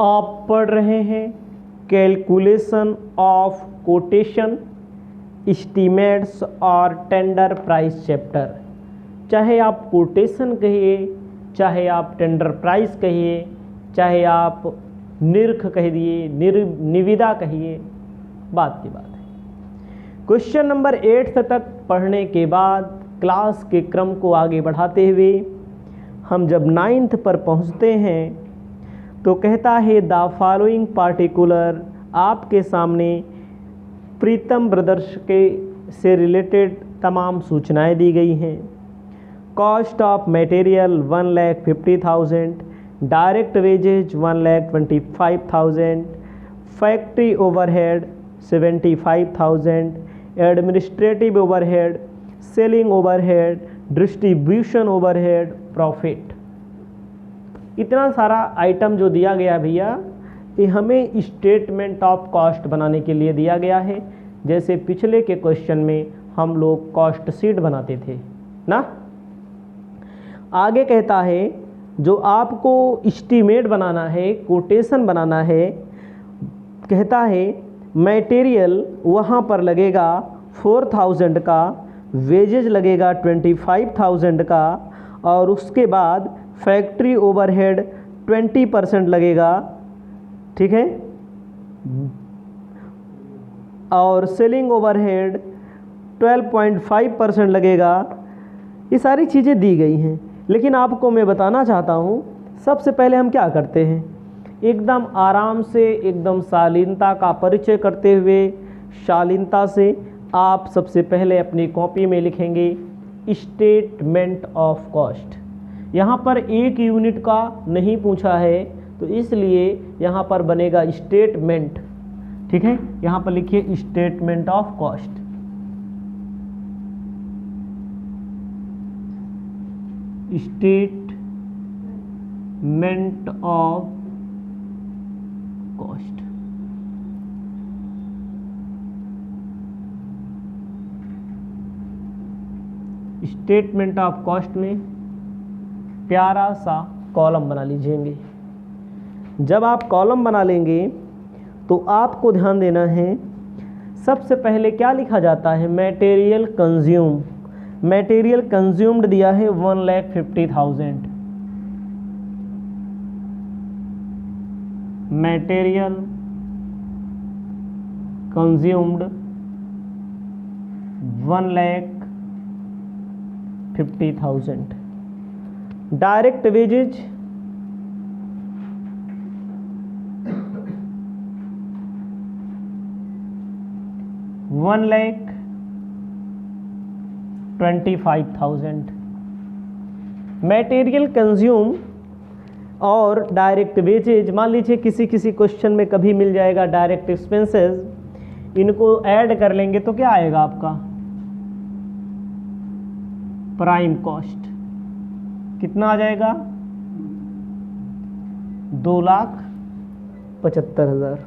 आप पढ़ रहे हैं कैलकुलेशन ऑफ कोटेशन, एस्टीमेट्स और टेंडर प्राइस चैप्टर। चाहे आप कोटेशन कहिए, चाहे आप टेंडर प्राइस कहिए, चाहे आप निरख कहिए, निविदा कहिए, बात की बात है। क्वेश्चन नंबर 8 तक पढ़ने के बाद क्लास के क्रम को आगे बढ़ाते हुए हम जब 9th पर पहुंचते हैं तो कहता है द फॉलोइंग पार्टिकुलर, आपके सामने प्रीतम ब्रदर्स के से रिलेटेड तमाम सूचनाएं दी गई हैं। Cost of material 1,50,000, direct wages 1,25,000, factory overhead 75,000, administrative overhead, selling overhead, distribution overhead, profit. इतना सारा आइटम जो दिया गया भैया, ये हमें स्टेटमेंट ऑफ कॉस्ट बनाने के लिए दिया गया है। जैसे पिछले के क्वेश्चन में हम लोग कॉस्ट शीट बनाते थे ना। आगे कहता है जो आपको एस्टीमेट बनाना है, कोटेशन बनाना है, कहता है मटेरियल वहाँ पर लगेगा 4,000 का, वेजेज लगेगा 25,000 का, और उसके बाद फैक्ट्री ओवरहेड 20% लगेगा, ठीक है, और सेलिंग ओवरहेड 12.5% लगेगा। ये सारी चीज़ें दी गई हैं, लेकिन आपको मैं बताना चाहता हूँ सबसे पहले हम क्या करते हैं, एकदम आराम से, एकदम शालीनता का परिचय करते हुए, शालीनता से आप सबसे पहले अपनी कॉपी में लिखेंगे स्टेटमेंट ऑफ कॉस्ट। यहाँ पर एक यूनिट का नहीं पूछा है तो इसलिए यहाँ पर बनेगा स्टेटमेंट, ठीक है। यहाँ पर लिखिए statement of cost. Statement of cost. Statement of cost में प्यारा सा कॉलम बना लीजिएंगे। जब आप कॉलम बना लेंगे तो आपको ध्यान देना है, सबसे पहले क्या लिखा जाता है, मटेरियल कंज्यूम। मटेरियल कंज्यूम्ड दिया है 1,50,000, material consumed 1,50,000। Direct wages 1,25,000। Material consume और डायरेक्ट वेजेज, मान लीजिए किसी किसी क्वेश्चन में कभी मिल जाएगा डायरेक्ट एक्सपेंसेस, इनको ऐड कर लेंगे तो क्या आएगा आपका प्राइम कॉस्ट। कितना आ जाएगा, 2,75,000।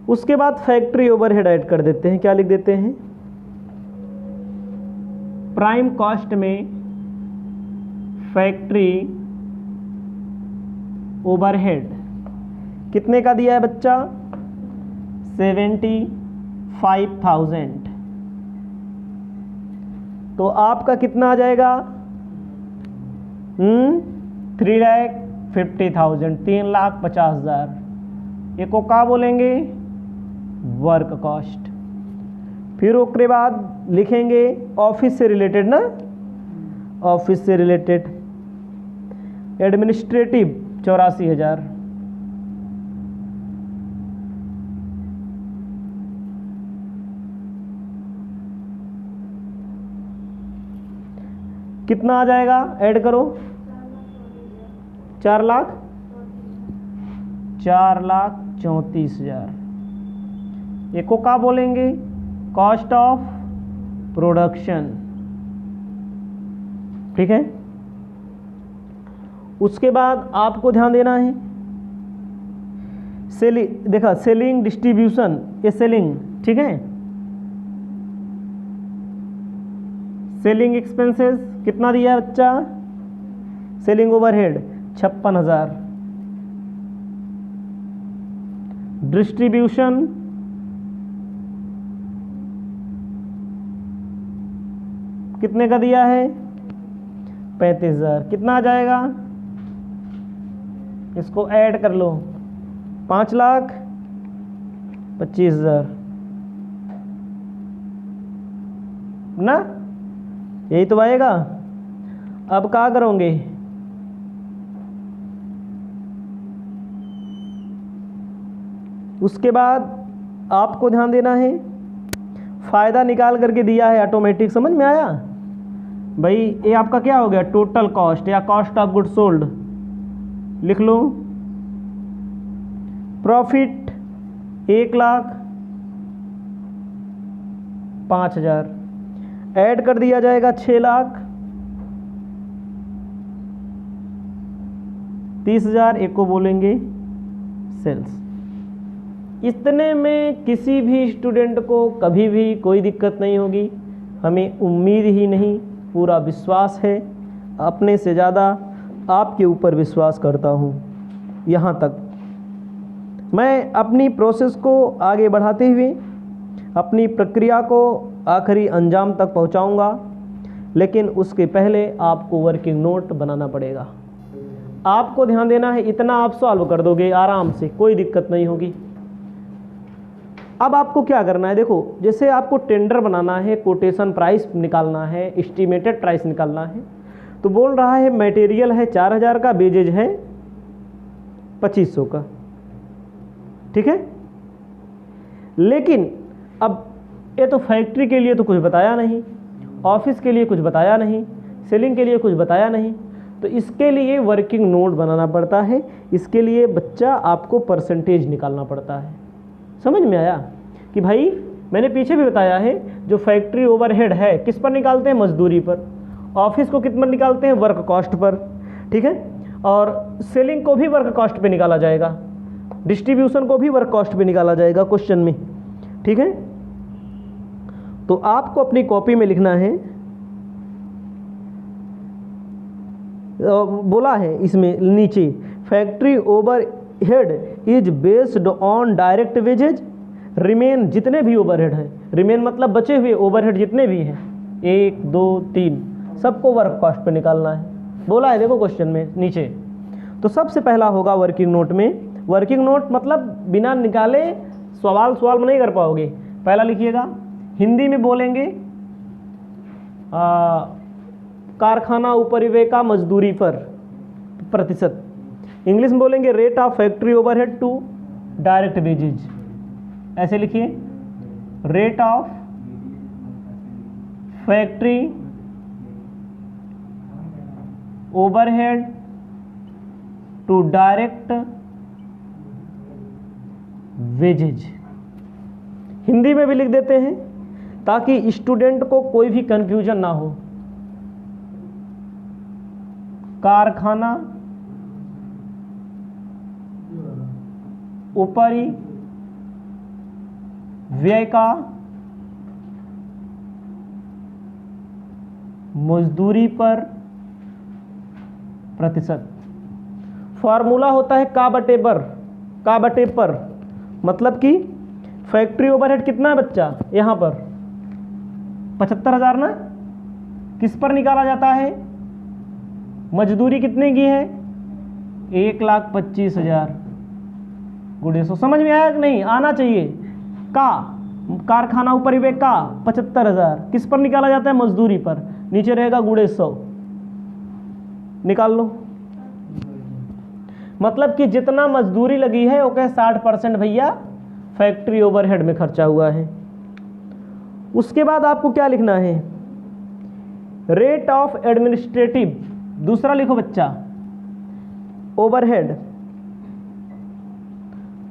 उसके बाद फैक्ट्री ओवरहेड ऐड कर देते हैं। क्या लिख देते हैं, प्राइम कॉस्ट में फैक्ट्री ओवरहेड कितने का दिया है बच्चा, 75,000। तो आपका कितना आ जाएगा, 3,50,000, 3,50,000। ये को क्या बोलेंगे, वर्क कॉस्ट। फिर उसके बाद लिखेंगे ऑफिस से रिलेटेड ना, ऑफिस से रिलेटेड एडमिनिस्ट्रेटिव 84,000। कितना आ जाएगा, ऐड करो, 4,34,000। ये को क्या बोलेंगे, कॉस्ट ऑफ प्रोडक्शन, ठीक है। उसके बाद आपको ध्यान देना है, सेलिंग, देखा सेलिंग डिस्ट्रीब्यूशन, ये सेलिंग, ठीक है। सेलिंग एक्सपेंसेस कितना दिया है बच्चा, सेलिंग ओवरहेड 56,000। डिस्ट्रीब्यूशन कितने का दिया है? 35,000। कितना आ जाएगा? इसको ऐड कर लो, 5,25,000 ना, यही तो आएगा। अब क्या करोगे? उसके बाद आपको ध्यान देना है, फायदा निकाल करके दिया है ऑटोमेटिक, समझ में आया भाई? ये आपका क्या हो गया? टोटल कॉस्ट या कॉस्ट ऑफ गुड सोल्ड लिख लो। प्रॉफिट 1,05,000 ऐड कर दिया जाएगा 6,30,000, एक को बोलेंगे सेल्स। इतने में किसी भी स्टूडेंट को कभी भी कोई दिक्कत नहीं होगी, हमें उम्मीद ही नहीं, पूरा विश्वास है, अपने से ज़्यादा आपके ऊपर विश्वास करता हूँ। यहाँ तक मैं अपनी प्रोसेस को आगे बढ़ाते हुए अपनी प्रक्रिया को आखिरी अंजाम तक पहुँचाऊँगा, लेकिन उसके पहले आपको वर्किंग नोट बनाना पड़ेगा। आपको ध्यान देना है, इतना आप सॉल्व कर दोगे आराम से, कोई दिक्कत नहीं होगी। अब आपको क्या करना है, देखो जैसे आपको टेंडर बनाना है, कोटेशन प्राइस निकालना है, एस्टिमेटेड प्राइस निकालना है, तो बोल रहा है मटेरियल है 4,000 का, वेजेज है 2,500 का, ठीक है। लेकिन अब ये तो फैक्ट्री के लिए तो कुछ बताया नहीं, ऑफिस के लिए कुछ बताया नहीं, सेलिंग के लिए कुछ बताया नहीं, तो इसके लिए वर्किंग नोट बनाना पड़ता है। इसके लिए बच्चा आपको परसेंटेज निकालना पड़ता है। समझ में आया कि भाई मैंने पीछे भी बताया है, जो फैक्ट्री ओवरहेड है किस पर निकालते हैं? मजदूरी पर। ऑफिस को कितना निकालते हैं? वर्क कॉस्ट पर, ठीक है। और सेलिंग को भी वर्क कॉस्ट पे निकाला जाएगा, डिस्ट्रीब्यूशन को भी वर्क कॉस्ट पे निकाला जाएगा क्वेश्चन में, ठीक है। तो आपको अपनी कॉपी में लिखना है, बोला है इसमें नीचे, factory overhead is based on direct wages remain, जितने भी ओवरहेड हैं, रिमेन मतलब बचे हुए ओवरहेड जितने भी हैं, 1 2 3 सबको वर्क कॉस्ट पे निकालना है, बोला है देखो क्वेश्चन में नीचे। तो सबसे पहला होगा वर्किंग नोट में, वर्किंग नोट मतलब बिना निकाले सवाल में नहीं कर पाओगे। पहला लिखिएगा, हिंदी में बोलेंगे कारखाना उपरिव्यय का मजदूरी पर प्रतिशत, इंग्लिश में बोलेंगे rate of factory overhead to direct wages. ऐसे लिखिए, rate of factory overhead to direct wages, Hindi में भी लिख देते हैं ताकि स्टूडेंट को कोई भी कंफ्यूजन ना हो। कारखाना ऊपरी व्यय का मजदूरी पर प्रतिशत, फॉर्मूला होता है का बटे पर, मतलब कि फैक्ट्री ओवरहेड कितना है बच्चा, यहाँ पर 75,000 ना, किस पर निकाला जाता है? मजदूरी कितने की है? 1,25,000 गुड़े सो। समझ में आया कि नहीं? आना चाहिए। का कारखाना उपरिव्यय का 75,000 किस पर निकाला जाता है? मजदूरी पर, नीचे रहेगा गुड़े 100, निकाल लो। मतलब कि जितना मजदूरी लगी है वो कहे 60% भैया फैक्ट्री ओवरहेड में खर्चा हुआ है। उसके बाद आपको क्या लिखना है? रेट ऑफ एडमिनिस्ट्रेटिव, दूसरा लिखो बच्चा, overhead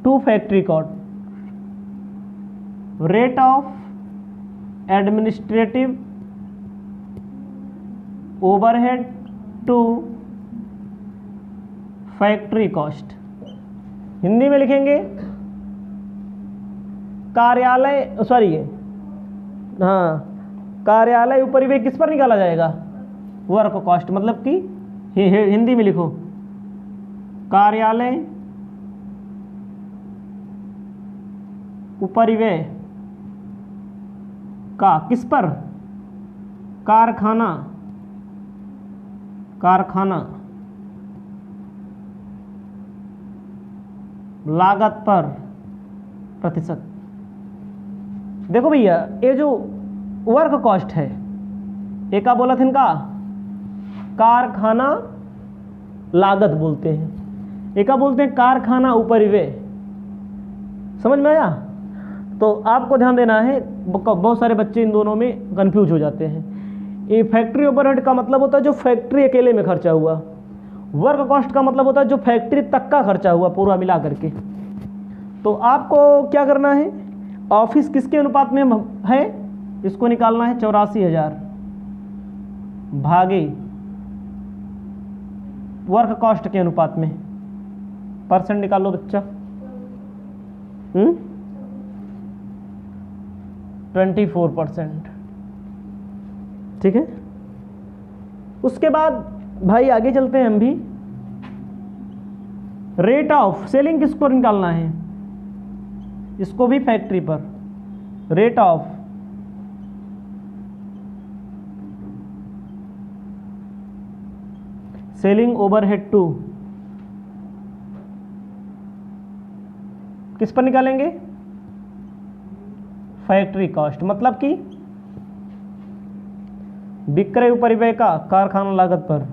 to factory cost, rate of administrative overhead to factory cost, Hindi में लिखेंगे कार्यालय, कार्यालय उपरिव्यय किस पर निकाला जाएगा? वर्क कॉस्ट, मतलब कि हिंदी में लिखो कार्यालय उपरिव्यय का किस पर, कारखाना लागत पर प्रतिशत। देखो भैया, ये जो वर्क कॉस्ट है, एक का बोला था इनका कारखाना लागत बोलते हैं, एक का बोलते हैं कारखाना उपरिव्यय। समझ में आया? तो आपको ध्यान देना है, बहुत सारे बच्चे इन दोनों में कंफ्यूज हो जाते हैं। ये फैक्ट्री ओवरहेड का मतलब होता है जो फैक्ट्री अकेले में खर्चा हुआ, वर्क कॉस्ट का मतलब होता है जो फैक्ट्री तक का खर्चा हुआ पूरा मिला करके। तो आपको क्या करना है, ऑफिस किसके अनुपात में है, इसको निकालना है 84,000 भागे वर्क कॉस्ट के अनुपात में। परसेंट निकाल लो बच्चा। 24%। ठीक है। उसके बाद भाई आगे चलते हैं हम भी। रेट ऑफ सेलिंग किसको निकालना है, इसको भी फैक्ट्री पर। Rate of selling overhead to किस पर निकालेंगे, फैक्ट्री कॉस्ट, मतलब कि विक्रय उपरिव्यय का कारखाना लागत पर।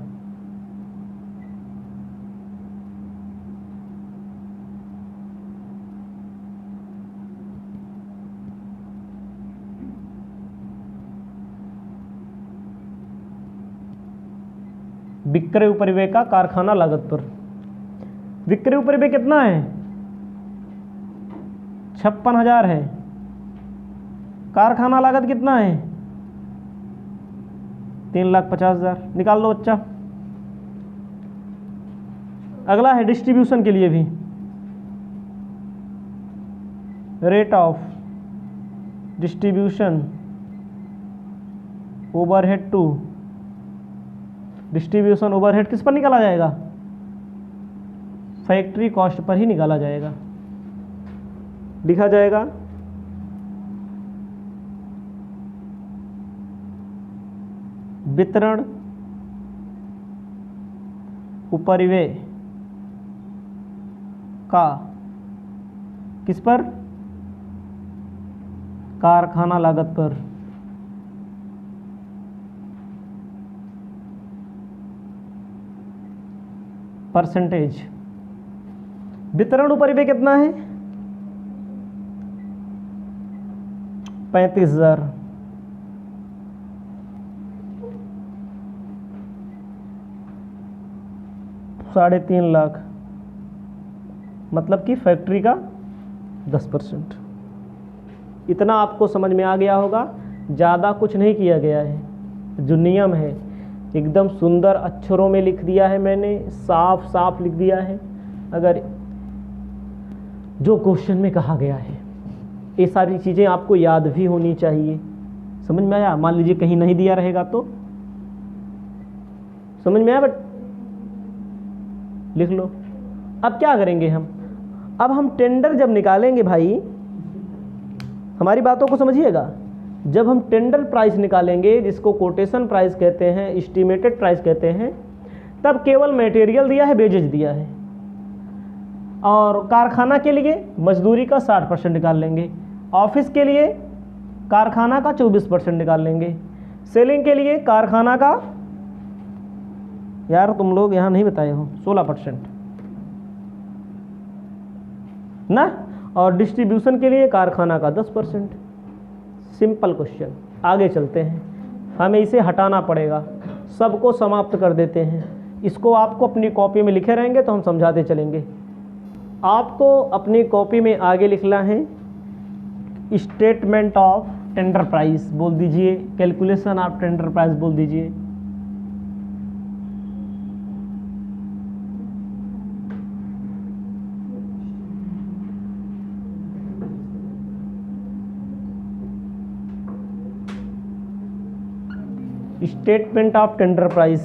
विक्रय उपरिव्यय का कारखाना लागत पर। विक्रय उपरिव्यय कितना है, 56,000 है। कारखाना लागत कितना है, 3,50,000। निकाल लो बच्चा। अगला है डिस्ट्रीब्यूशन के लिए भी। Rate of distribution overhead to, distribution overhead किस पर निकाला जाएगा, फैक्ट्री कॉस्ट पर ही निकाला जाएगा। लिखा जाएगा वितरण उपरिव्यय का किस पर, कारखाना लागत पर। परसेंटेज। वितरण उपरिव्यय कितना है, 35,000। $3.5 लाख, मतलब कि फैक्ट्री का 10%। इतना आपको समझ में आ गया होगा। ज़्यादा कुछ नहीं किया गया है, जो नियम है एकदम सुंदर अक्षरों में लिख दिया है मैंने, साफ साफ लिख दिया है। अगर जो क्वेश्चन में कहा गया है, ये सारी चीज़ें आपको याद भी होनी चाहिए। समझ में आया? मान लीजिए कहीं नहीं दिया रहेगा तो समझ में आया, बट लिख लो। अब क्या करेंगे हम, अब हम टेंडर जब निकालेंगे भाई, हमारी बातों को समझिएगा। जब हम टेंडर प्राइस निकालेंगे, जिसको कोटेशन प्राइस कहते हैं, एस्टिमेटेड प्राइस कहते हैं, तब केवल मटेरियल दिया है, वेजेज दिया है, और कारखाना के लिए मजदूरी का 60% निकाल लेंगे, ऑफिस के लिए कारखाना का 24% निकाल लेंगे, सेलिंग के लिए कारखाना का, यार तुम लोग यहाँ नहीं बताए हो, 16% ना, और डिस्ट्रीब्यूशन के लिए कारखाना का 10%। Simple question. आगे चलते हैं, हमें इसे हटाना पड़ेगा, सबको समाप्त कर देते हैं। इसको आपको अपनी कॉपी में लिखे रहेंगे तो हम समझाते चलेंगे। आपको अपनी कॉपी में आगे लिखना है स्टेटमेंट ऑफ टेंडर प्राइस बोल दीजिए, कैलकुलेशन ऑफ टेंडर प्राइस बोल दीजिए। Statement of tender price,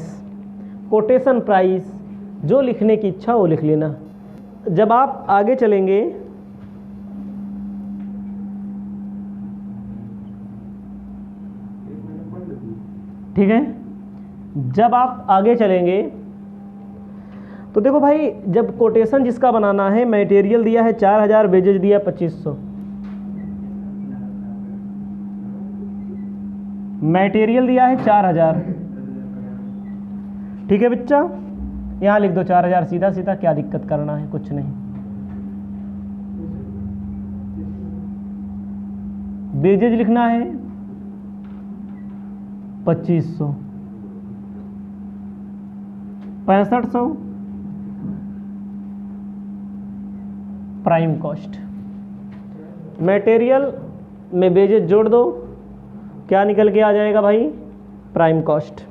quotation price, जो लिखने की इच्छा वो लिख लेना। जब आप आगे चलेंगे ठीक है। जब आप आगे चलेंगे तो देखो भाई, जब कोटेशन जिसका बनाना है, मटेरियल दिया है 4000, वेजेज दिया है 2500। मटेरियल दिया है 4000, ठीक है बच्चा, यहाँ लिख दो 4000 सीधा सीधा, क्या दिक्कत करना है, कुछ नहीं। वेजेज लिखना है 2500, 6500 प्राइम कॉस्ट। मटेरियल में वेजेज जोड़ दो, क्या निकल के आ जाएगा भाई, प्राइम कॉस्ट।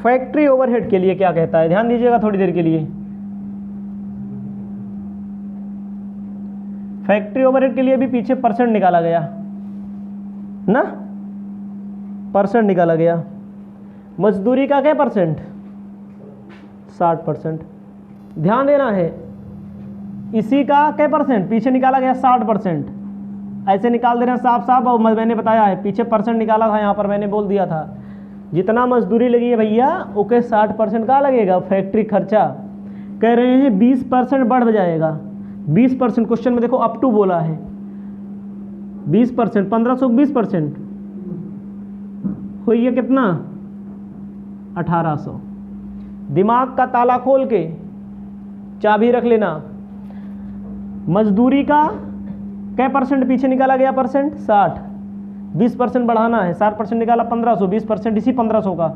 फैक्ट्री ओवरहेड के लिए क्या कहता है, ध्यान दीजिएगा थोड़ी देर के लिए। फैक्ट्री ओवरहेड के लिए भी पीछे परसेंट निकाला गया ना, परसेंट निकाला गया। मजदूरी का क्या परसेंट, 60%। ध्यान देना है, इसी का क्या परसेंट पीछे निकाला गया, 60%। ऐसे निकाल दे रहे हैं साफ साफ, और मैंने बताया है पीछे परसेंट निकाला था, यहाँ पर मैंने बोल दिया था जितना मजदूरी लगी है भैया ओके 60% का लगेगा फैक्ट्री खर्चा। कह रहे हैं 20% बढ़ जाएगा, 20%। क्वेश्चन में देखो अप टू बोला है 20%, 1500 20% हुई है कितना, 1800। दिमाग का ताला खोल के चाबी रख लेना। मजदूरी का क्या परसेंट पीछे निकाला गया, परसेंट 60, 20% बढ़ाना है, 60% निकाला 1500, 20% इसी 1500 का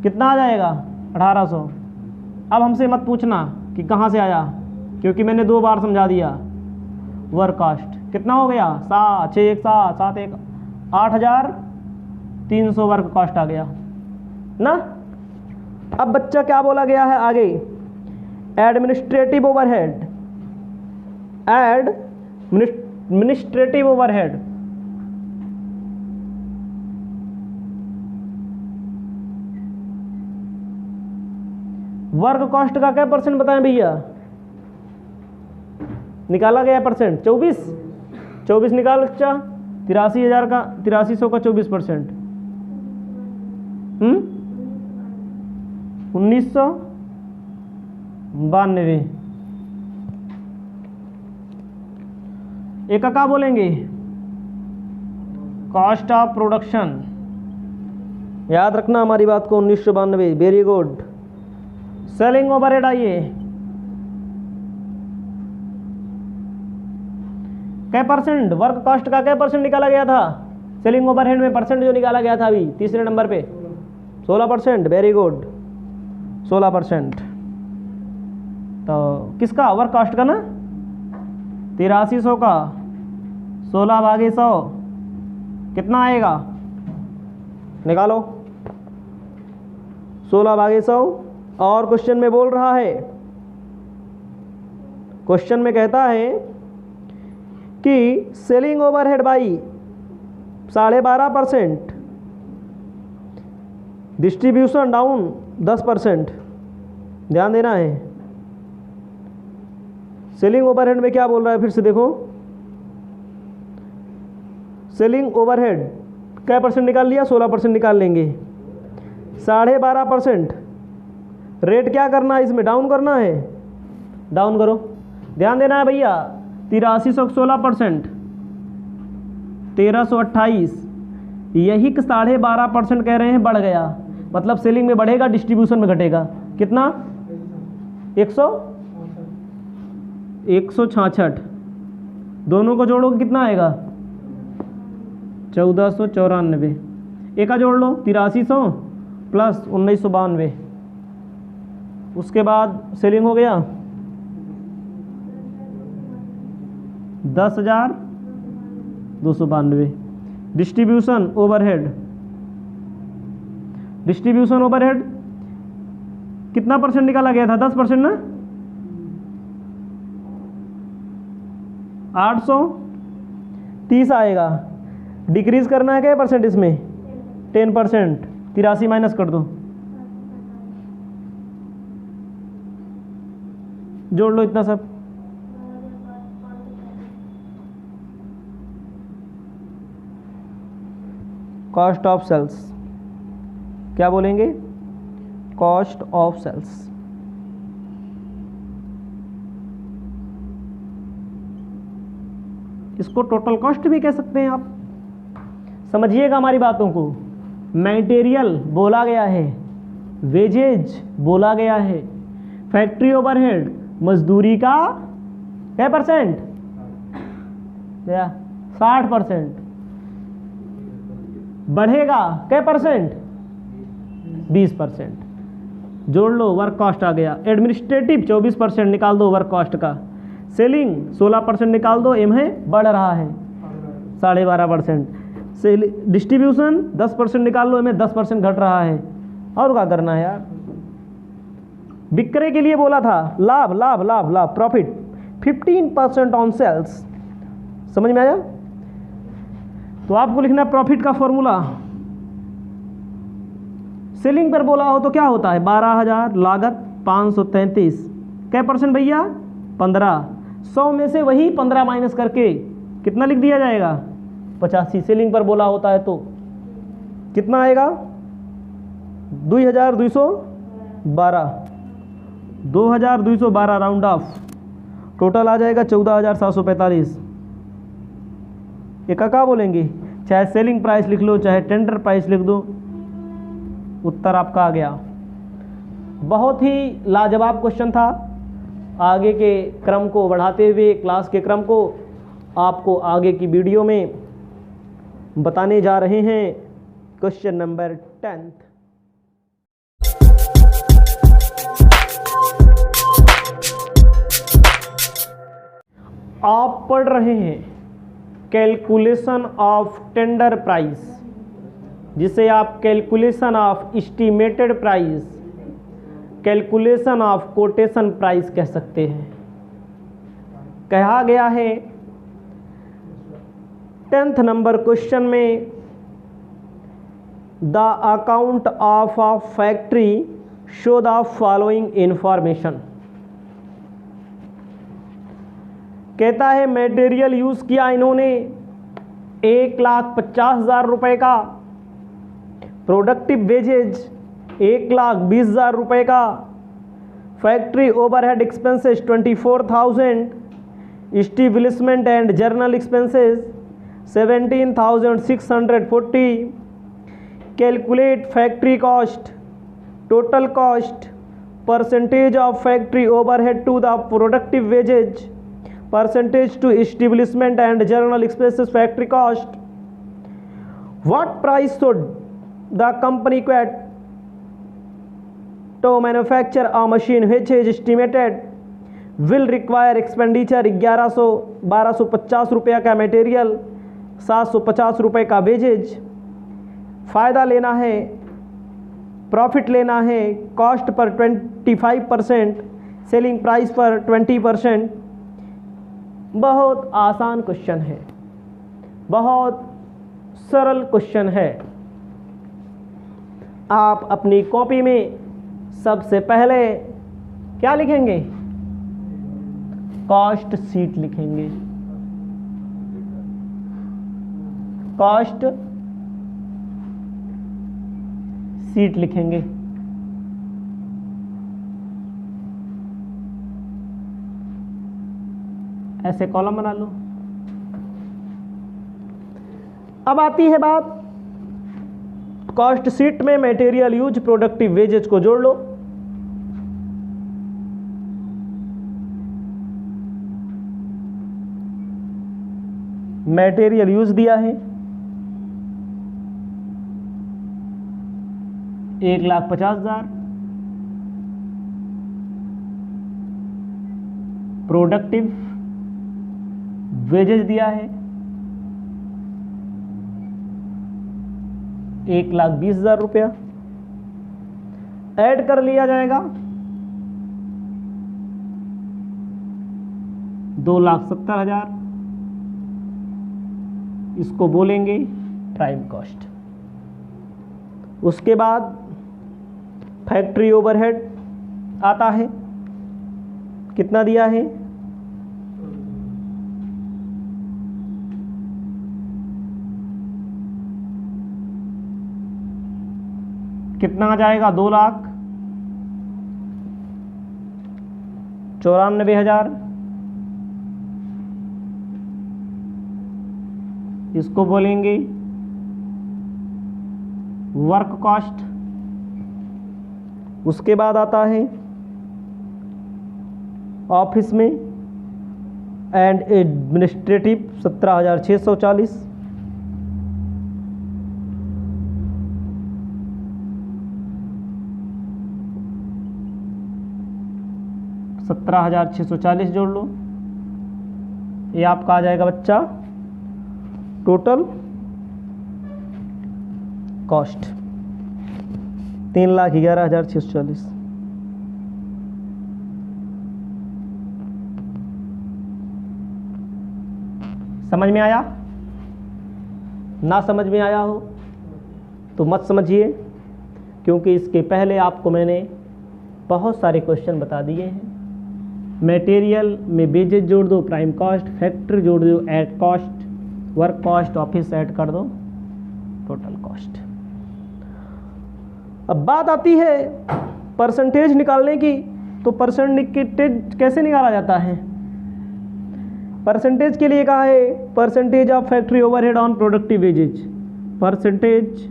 कितना आ जाएगा, 1800। अब हमसे मत पूछना कि कहाँ से आया, क्योंकि मैंने 2 बार समझा दिया। वर्क कास्ट कितना हो गया, 7 6 1 7 7 1 8300 वर्क कास्ट आ गया ना। अब बच्चा क्या बोला गया है आगे, administrative overhead, administrative overhead. Work cost का क्या परसेंट बताएं भैया, निकाला गया परसेंट 24 निकाल बच्चा, 83,000 का 8300 का 24%, 1992। एक का बोलेंगे कॉस्ट ऑफ प्रोडक्शन, याद रखना हमारी बात को, 1992। Very good. सेलिंग ओवरहेड आइए, क्या परसेंट, वर्क कॉस्ट का क्या परसेंट निकाला गया था, सेलिंग ओवरहेड में परसेंट जो निकाला गया था अभी तीसरे नंबर पे 16%। Very good, 16%। तो किसका, वर्क कॉस्ट का ना, 8300 का 16/100 कितना आएगा, निकालो 16/100। और क्वेश्चन में बोल रहा है, क्वेश्चन में कहता है कि selling overhead by 12.5%, distribution down 10%। ध्यान देना है, सेलिंग ओवरहेड में क्या बोल रहा है, फिर से देखो, सेलिंग ओवरहेड क्या परसेंट निकाल लिया, 16% निकाल लेंगे। 12.5% रेट क्या करना है, इसमें डाउन करना है, डाउन करो। ध्यान देना है भैया, 8300 16%, 1328, यही 12.5% कह रहे हैं बढ़ गया, मतलब सेलिंग में बढ़ेगा, डिस्ट्रीब्यूशन में घटेगा। कितना, 166, दोनों को जोड़ो कितना आएगा, 1494। एक का जोड़ लो 8300 प्लस 1992, उसके बाद सेलिंग हो गया 10,292। डिस्ट्रीब्यूशन ओवरहेड, डिस्ट्रीब्यूशन ओवरहेड कितना परसेंट निकाला गया था, 10% ना, 830 आएगा। डिक्रीज करना है क्या परसेंट, इसमें 10%, 83 माइनस कर दो, जोड़ लो इतना सब। कॉस्ट ऑफ सेल्स, क्या बोलेंगे? Cost of sales. इसको टोटल कॉस्ट भी कह सकते हैं आप। समझिएगा हमारी बातों को। मटेरियल बोला गया है, वेजेज बोला गया है, फैक्ट्री ओवरहेड मजदूरी का क्या परसेंट? 60%। बढ़ेगा क्या परसेंट? 20%। जोड़ लो, वर्क कॉस्ट आ गया। एडमिनिस्ट्रेटिव 24% निकाल दो वर्क कॉस्ट का। सेलिंग 16% निकाल दो, एम है बढ़ रहा है 12.5%। सेल डिस्ट्रीब्यूशन 10% निकाल लो, एम 10% घट रहा है। और क्या करना है यार? विक्रय के लिए बोला था, लाभ लाभ लाभ लाभ प्रॉफिट 15% ऑन सेल्स। समझ में आया? तो आपको लिखना है प्रॉफिट का फॉर्मूला। सेलिंग पर बोला हो तो क्या होता है? 12,000, लागत 533, क्या परसेंट भैया? 15। 100 में से वही 15 माइनस करके कितना लिख दिया जाएगा? 85। सेलिंग पर बोला होता है तो कितना आएगा? 2212, 2212 राउंड ऑफ। टोटल आ जाएगा 14,745। ये क्या बोलेंगे? चाहे सेलिंग प्राइस लिख लो, चाहे टेंडर प्राइस लिख दो, उत्तर आपका आ गया। बहुत ही लाजवाब क्वेश्चन था। आगे के क्रम को बढ़ाते हुए, क्लास के क्रम को आपको आगे की वीडियो में बताने जा रहे हैं। Question number 10। आप पढ़ रहे हैं कैलकुलेशन ऑफ टेंडर प्राइस, जिसे आप calculation of estimated price, calculation of quotation price कह सकते हैं। कहा गया है 10th नंबर क्वेश्चन में, the account of a factory show the following information. कहता है मटेरियल यूज किया इन्होंने 1,50,000 रुपए का, प्रोडक्टिव वेजेज 1,20,000 रुपए का, factory overhead expenses 24,000, establishment and general expenses 17,640। Calculate factory cost, total cost, percentage of factory overhead to the productive wages, percentage to establishment and general expenses factory cost. What price should the company quote to manufacture a machine which is estimated will require expenditure 1250 रुपया का material, 750 रुपये का wages. फ़ायदा लेना है, profit लेना है, cost per 25%, selling price पर 20%। बहुत आसान क्वेश्चन है, बहुत सरल क्वेश्चन है। आप अपनी कॉपी में सबसे पहले क्या लिखेंगे? कॉस्ट शीट लिखेंगे। कॉस्ट शीट लिखेंगे। ऐसे कॉलम बना लो। अब आती है बात, कॉस्ट शीट में मटेरियल यूज, प्रोडक्टिव वेजेज को जोड़ लो। मटेरियल यूज दिया है 1,50,000, प्रोडक्टिव वेजेज दिया है 1,20,000 रुपया। ऐड कर लिया जाएगा 2,70,000। इसको बोलेंगे प्राइम कॉस्ट। उसके बाद फैक्ट्री ओवरहेड आता है, कितना दिया है? कितना आ जाएगा? 2,94,000। इसको बोलेंगे वर्क कॉस्ट। उसके बाद आता है ऑफिस में एंड एडमिनिस्ट्रेटिव 17,640। $17,640 जोड़ लो, ये आपका आ जाएगा बच्चा टोटल कॉस्ट 3,11,640। समझ में आया? ना समझ में आया हो तो मत समझिए, क्योंकि इसके पहले आपको मैंने बहुत सारे क्वेश्चन बता दिए हैं। मटेरियल में वेजेज जोड़ दो, प्राइम कॉस्ट, फैक्ट्री जोड़ दो, at cost, work cost, office add कर दो, टोटल कॉस्ट। अब बात आती है परसेंटेज निकालने की, तो परसेंटेज कैसे निकाला जाता है? परसेंटेज के लिए कहा है percentage of factory overhead on productive wages. Percentage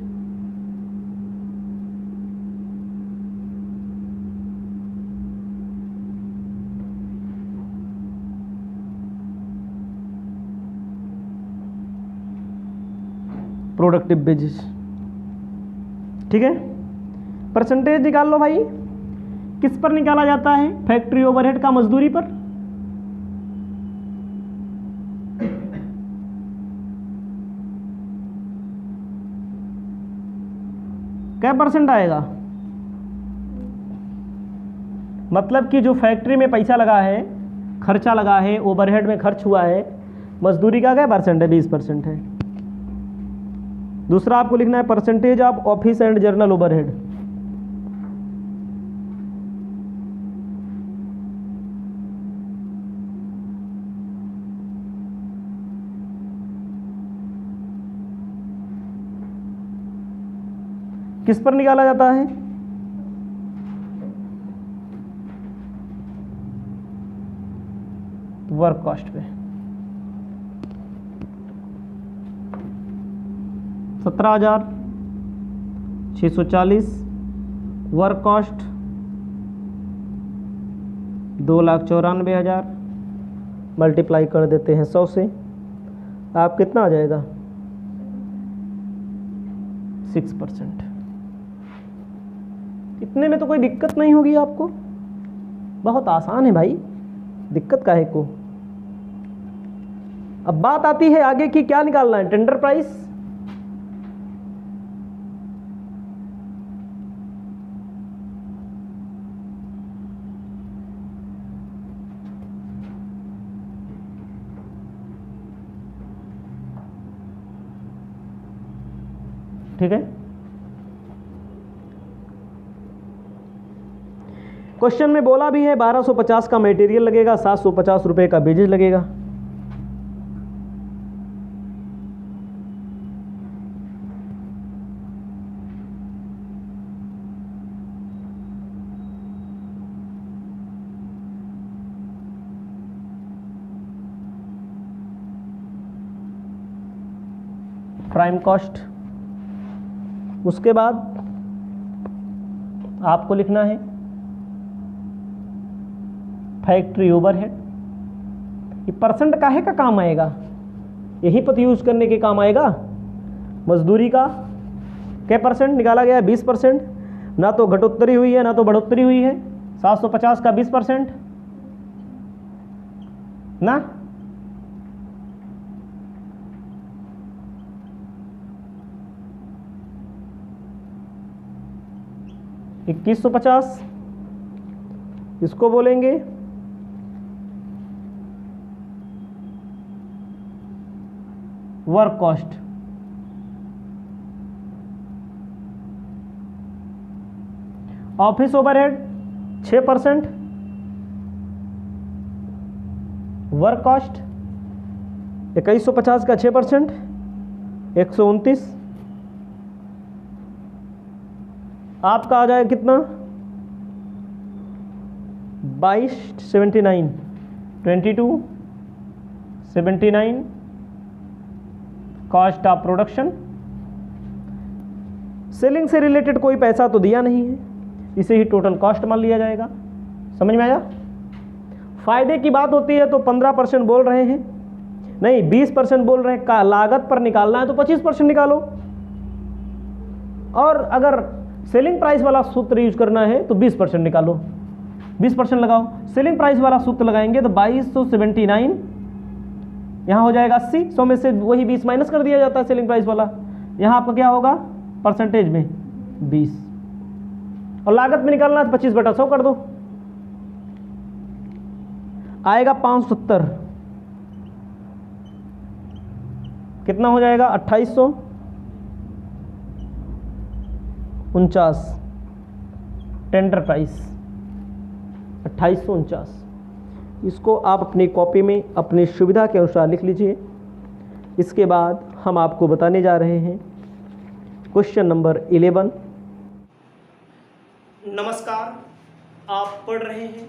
productive wages, ठीक है। परसेंटेज निकाल लो भाई। किस पर निकाला जाता है? फैक्ट्री ओवरहेड का मजदूरी पर। क्या परसेंट आएगा? मतलब कि जो फैक्ट्री में पैसा लगा है, खर्चा लगा है, ओवरहेड में खर्च हुआ है, मजदूरी का क्या परसेंट है? 20% है। दूसरा आपको लिखना है percentage of office and journal overhead. किस पर निकाला जाता है? वर्क कॉस्ट पे। 17,640 वर्क कॉस्ट 2,94,000 मल्टीप्लाई कर देते हैं 100 से, आप कितना आ जाएगा? 6%। इतने में तो कोई दिक्कत नहीं होगी आपको, बहुत आसान है भाई, दिक्कत काहे को। अब बात आती है आगे की, क्या निकालना है? Tender price. ठीक है, क्वेश्चन में बोला भी है 1250 का मटेरियल लगेगा, 750 रुपए का वेजेज लगेगा। Prime cost. उसके बाद आपको लिखना है फैक्ट्री ओवरहेड। ये परसेंट काहे का काम आएगा? यहीं पर यूज करने के काम आएगा। मजदूरी का क्या परसेंट निकाला गया है? 20%। ना तो घटोत्तरी हुई है ना तो बढ़ोतरी हुई है। 750 का 20% ना, $2150 इसको बोलेंगे work cost. Office overhead 6%, work cost 2150 का 6%, 129। आपका आ जाएगा कितना 2279 2279 कॉस्ट ऑफ प्रोडक्शन। सेलिंग से रिलेटेड कोई पैसा तो दिया नहीं है, इसे ही टोटल कॉस्ट मान लिया जाएगा। समझ में आया? फायदे की बात होती है तो 15% बोल रहे हैं, नहीं 20% बोल रहे हैं। का लागत पर निकालना है तो 25% निकालो, और अगर सेलिंग प्राइस वाला सूत्र यूज करना है तो 20% निकालो, 20% लगाओ। सेलिंग प्राइस वाला सूत्र लगाएंगे तो 2279 यहाँ हो जाएगा 80, 100 में से वही 20 माइनस कर दिया जाता है सेलिंग प्राइस वाला। यहाँ आपका क्या होगा परसेंटेज में 20, और लागत में निकालना है तो 25/100 कर दो, आएगा 570। कितना हो जाएगा 2849 टेंडर प्राइस 2849। इसको आप अपनी कॉपी में अपनी सुविधा के अनुसार लिख लीजिए। इसके बाद हम आपको बताने जा रहे हैं क्वेश्चन नंबर 11। नमस्कार, आप पढ़ रहे हैं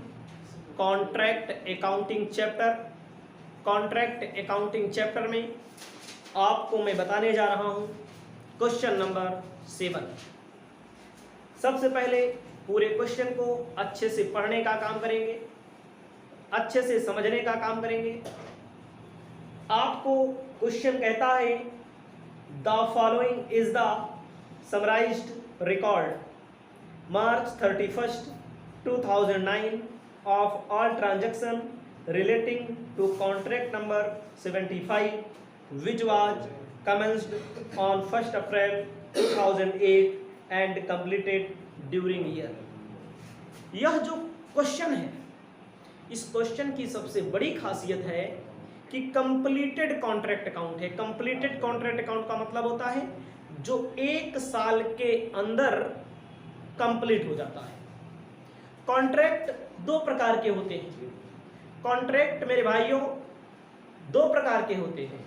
contract accounting chapter. Contract accounting chapter में आपको मैं बताने जा रहा हूं क्वेश्चन नंबर 7। सबसे पहले पूरे क्वेश्चन को अच्छे से पढ़ने का काम करेंगे, अच्छे से समझने का काम करेंगे। आपको क्वेश्चन कहता है the following is the summarised record March 31st 2009 of all transaction relating to contract number 75 which was commenced on 1st April 2008 and completed during year। यह जो क्वेश्चन है, इस क्वेश्चन की सबसे बड़ी खासियत है कि कंप्लीटेड कॉन्ट्रैक्ट अकाउंट है। कंप्लीटेड कॉन्ट्रैक्ट अकाउंट का मतलब होता है जो 1 साल के अंदर कंप्लीट हो जाता है। कॉन्ट्रैक्ट 2 प्रकार के होते हैं। कॉन्ट्रैक्ट मेरे भाइयों 2 प्रकार के होते हैं।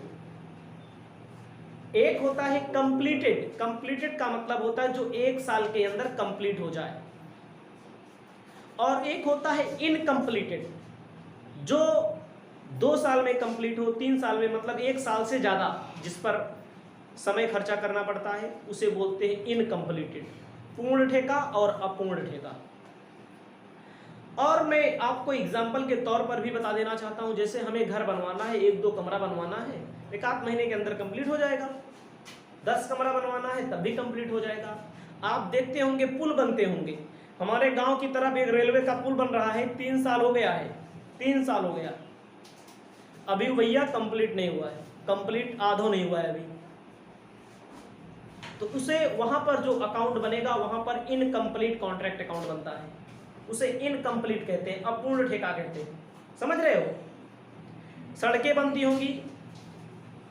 एक होता है कंप्लीटेड। कंप्लीटेड का मतलब होता है जो 1 साल के अंदर कंप्लीट हो जाए, और एक होता है इनकम्प्लीटेड जो 2 साल में कंप्लीट हो, 3 साल में, मतलब 1 साल से ज्यादा जिस पर समय खर्चा करना पड़ता है, उसे बोलते हैं इनकम्प्लीटेड। पूर्ण ठेका और अपूर्ण ठेका। और मैं आपको एग्जाम्पल के तौर पर भी बता देना चाहता हूं, जैसे हमें घर बनवाना है, 1-2 कमरा बनवाना है, 1-8 महीने के अंदर कंप्लीट हो जाएगा। 10 कमरा बनवाना है तब भी कंप्लीट हो जाएगा। आप देखते होंगे पुल बनते होंगे, हमारे गांव की तरफ एक रेलवे का पुल बन रहा है, 3 साल हो गया है, 3 साल हो गया, अभी भैया कंप्लीट नहीं हुआ है, कंप्लीट आधो नहीं हुआ है अभी। तो उसे वहां पर जो अकाउंट बनेगा वहां पर इनकम्प्लीट कॉन्ट्रैक्ट अकाउंट बनता है, उसे इनकम्प्लीट कहते हैं, अपूर्ण ठेका कहते हैं। समझ रहे हो? सड़कें बनती होंगी,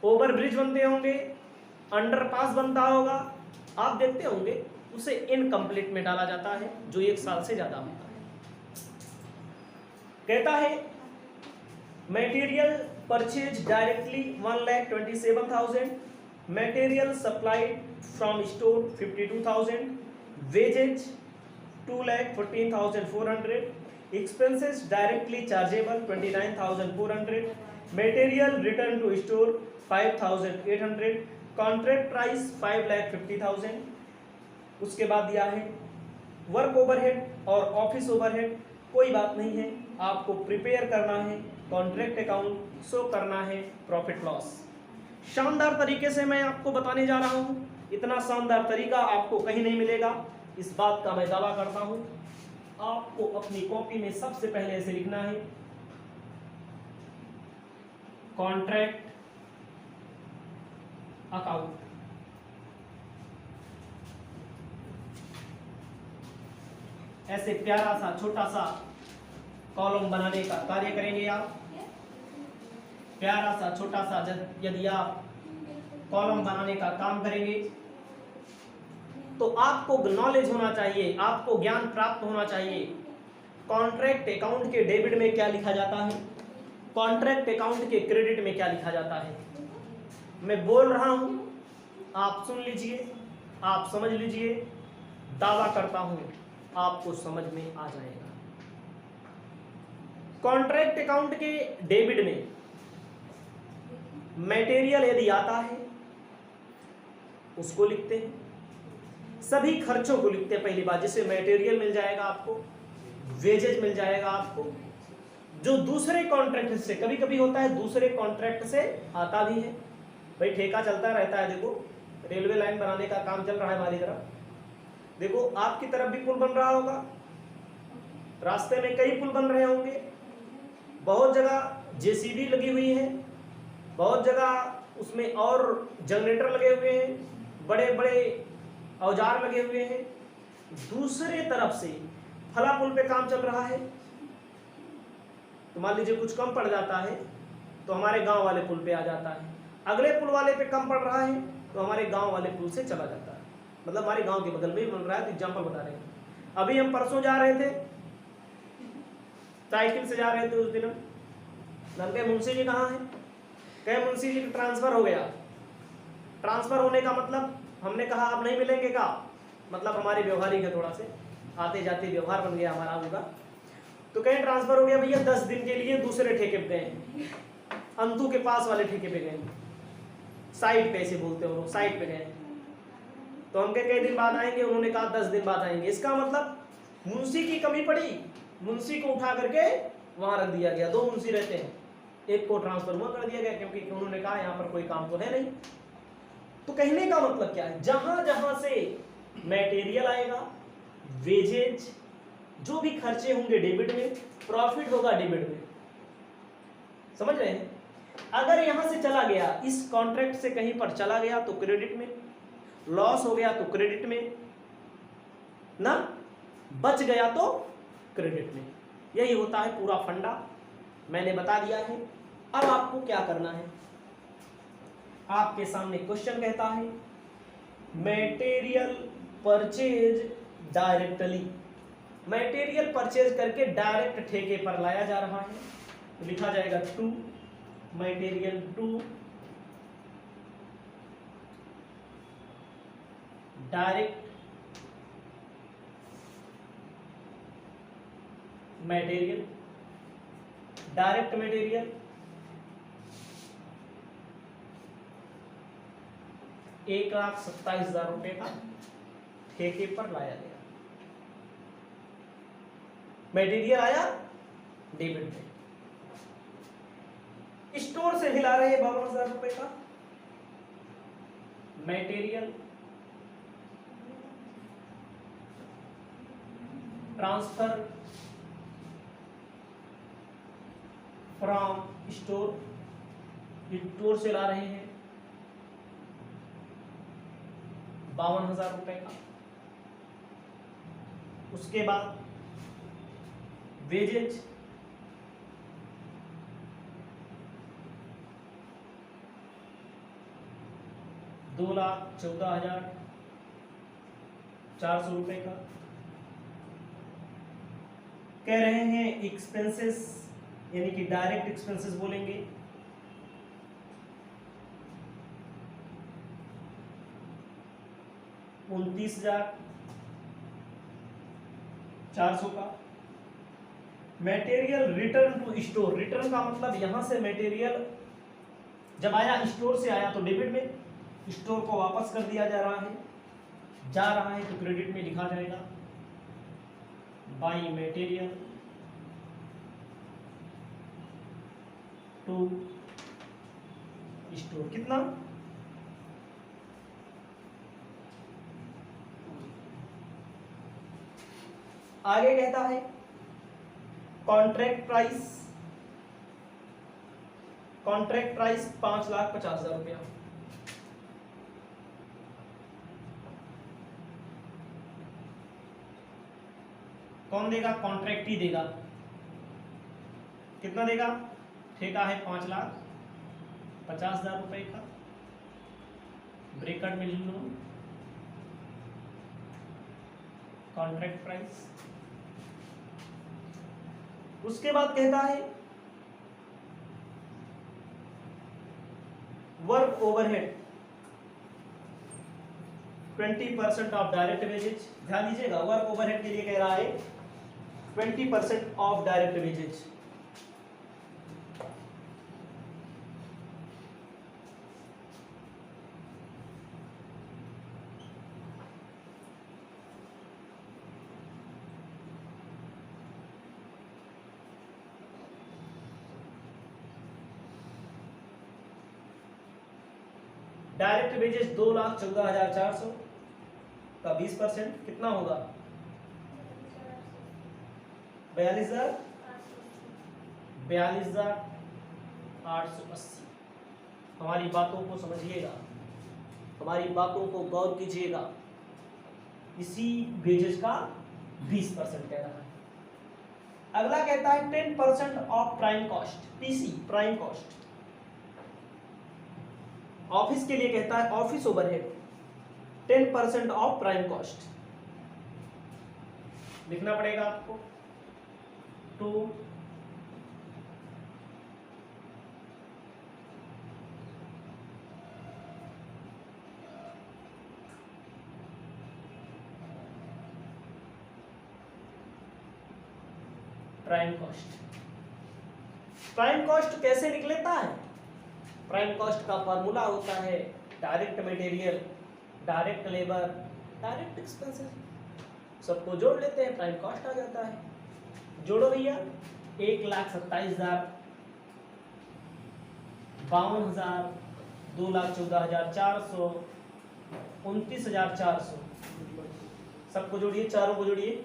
ओवरब्रिज बनते होंगे, अंडरपास बनता होगा, आप देखते होंगे, उसे इनकम्प्लीट में डाला जाता है जो 1 साल से ज्यादा होता है। कहता है material purchase directly 1,27,000, material supplied from store 52,000, wages 2,14,400, expenses directly chargeable 29,400, material return to store 5,800, contract price 5,50,000। उसके बाद दिया है वर्क ओवरहेड और ऑफिस ओवरहेड। कोई बात नहीं है, आपको प्रिपेयर करना है कॉन्ट्रैक्ट अकाउंट, शो करना है प्रॉफिट लॉस। शानदार तरीके से मैं आपको बताने जा रहा हूं, इतना शानदार तरीका आपको कहीं नहीं मिलेगा, इस बात का मैं दावा करता हूं। आपको अपनी कॉपी में सबसे पहले ऐसे लिखना है कॉन्ट्रैक्ट अकाउंट, ऐसे प्यारा सा छोटा सा कॉलम बनाने का कार्य करेंगे आप। प्यारा सा छोटा सा यदि आप कॉलम बनाने का काम करेंगे तो आपको नॉलेज होना चाहिए, आपको ज्ञान प्राप्त होना चाहिए। कॉन्ट्रैक्ट अकाउंट के डेबिट में क्या लिखा जाता है, कॉन्ट्रैक्ट अकाउंट के क्रेडिट में क्या लिखा जाता है। मैं बोल रहा हूं, आप सुन लीजिए, आप समझ लीजिए, दावा करता हूं आपको समझ में आ जाएगा। कॉन्ट्रैक्ट अकाउंट के डेबिट में मटेरियल यदि आता है उसको लिखते हैं, सभी खर्चों को लिखते हैं पहली बात, जिससे मटेरियल मिल जाएगा आपको, वेजेज मिल जाएगा आपको, जो दूसरे कॉन्ट्रैक्ट से, कभी कभी होता है दूसरे कॉन्ट्रैक्ट से आता भी है, भाई ठेका चलता रहता है। देखो रेलवे लाइन बनाने का काम चल रहा है हमारी तरफ, देखो आपकी तरफ भी पुल बन रहा होगा, रास्ते में कई पुल बन रहे होंगे, बहुत जगह जेसीबी लगी हुई है, बहुत जगह उसमें और जनरेटर लगे हुए हैं, बड़े बड़े औजार लगे हुए हैं। दूसरे तरफ से फला पुल पे काम चल रहा है, तो मान लीजिए कुछ कम पड़ जाता है तो हमारे गांव वाले पुल पे आ जाता है, अगले पुल वाले पे कम पड़ रहा है तो हमारे गांव वाले पुल से चला जाता है, मतलब हमारे गांव के बगल में ही बन रहा है। तो एग्जाम्पल बता रहे हैं, अभी हम परसों जा रहे थे, साइकिल से जा रहे थे, उस दिन नंगे मुंशी जी कहाँ है, कहे मुंशी जी ट्रांसफर हो गया। ट्रांसफर होने का मतलब हमने कहा आप नहीं मिलेंगे का मतलब हमारे व्यवहारिक है, थोड़ा से आते जाते व्यवहार बन गया हमारा होगा। तो कहीं ट्रांसफर हो गया भैया, 10 दिन के लिए दूसरे ठेके पे गए, अंतु के पास वाले ठेके पे गए, साइट पे ऐसे बोलते हो, साइट पे गए। तो हम कई दिन बाद आएंगे, उन्होंने कहा 10 दिन बाद आएंगे। इसका मतलब मुंशी की कमी पड़ी, मुंशी को उठा करके वहां रख दिया गया। 2 मुंशी रहते हैं, एक को ट्रांसफर हुआ कर दिया गया क्योंकि उन्होंने कहा यहाँ पर कोई काम तो है नहीं। तो कहने का मतलब क्या है, जहां जहां से मटेरियल आएगा, वेजेज, जो भी खर्चे होंगे डेबिट में, प्रॉफिट होगा डेबिट में, समझ रहे हैं। अगर यहां से चला गया, इस कॉन्ट्रैक्ट से कहीं पर चला गया तो क्रेडिट में, लॉस हो गया तो क्रेडिट में ना, बच गया तो क्रेडिट में। यही होता है पूरा फंडा, मैंने बता दिया है। अब आपको क्या करना है, आपके सामने क्वेश्चन कहता है material purchase directly, material purchase करके डायरेक्ट ठेके पर लाया जा रहा है, तो लिखा जाएगा to material to direct material, direct material 1,27,000 रुपए का ठेके पर लाया गया। मटेरियल आया डेबिट में, स्टोर से मिला रहे हैं 52,000 रुपए का material, transfer from store, store से ला रहे हैं 52,000 रुपए का। उसके बाद वेजेज, ₹2,14,400 रुपए का। कह रहे हैं एक्सपेंसेस, यानी कि डायरेक्ट एक्सपेंसेस बोलेंगे, ₹29,400 का। Material return to store, return का मतलब यहां से मटेरियल जब आया, स्टोर से आया तो डेबिट में, स्टोर को वापस कर दिया जा रहा है, तो क्रेडिट में लिखा जाएगा बाई मटेरियल टू स्टोर। कितना, आगे कहता है कॉन्ट्रैक्ट प्राइस, 5,50,000 रुपया। कौन देगा, कॉन्ट्रैक्ट ही देगा। कितना देगा, ठेका है 5,50,000 रुपए का, ब्रैकेट में लिख लो कॉन्ट्रैक्ट प्राइस। उसके बाद कहता है work overhead, 20% of direct wages. ध्यान दीजिएगा, वर्क ओवरहेड के लिए कह रहा है 20% of direct wages. Direct wages 2,14,400 का 20% कितना होगा? 42,880। हमारी बातों को समझिएगा, हमारी बातों को गौर कीजिएगा। इसी वेजेस का 20% कह रहा है। अगला कहता है 10% of prime cost, PC prime cost. Office के लिए कहता है office overhead 10% of prime cost. लिखना पड़ेगा आपको to prime cost. Prime cost कैसे निकलता है? प्राइम कॉस्ट का फॉर्मूला होता है direct material, direct labour, direct expenses, सबको जोड़ लेते हैं, प्राइम कॉस्ट आ जाता है। जोड़ो भैया, 1,27,000, 52,000, 2,14,400, 29,400, सबको जोड़िए, चारों को जोड़िए।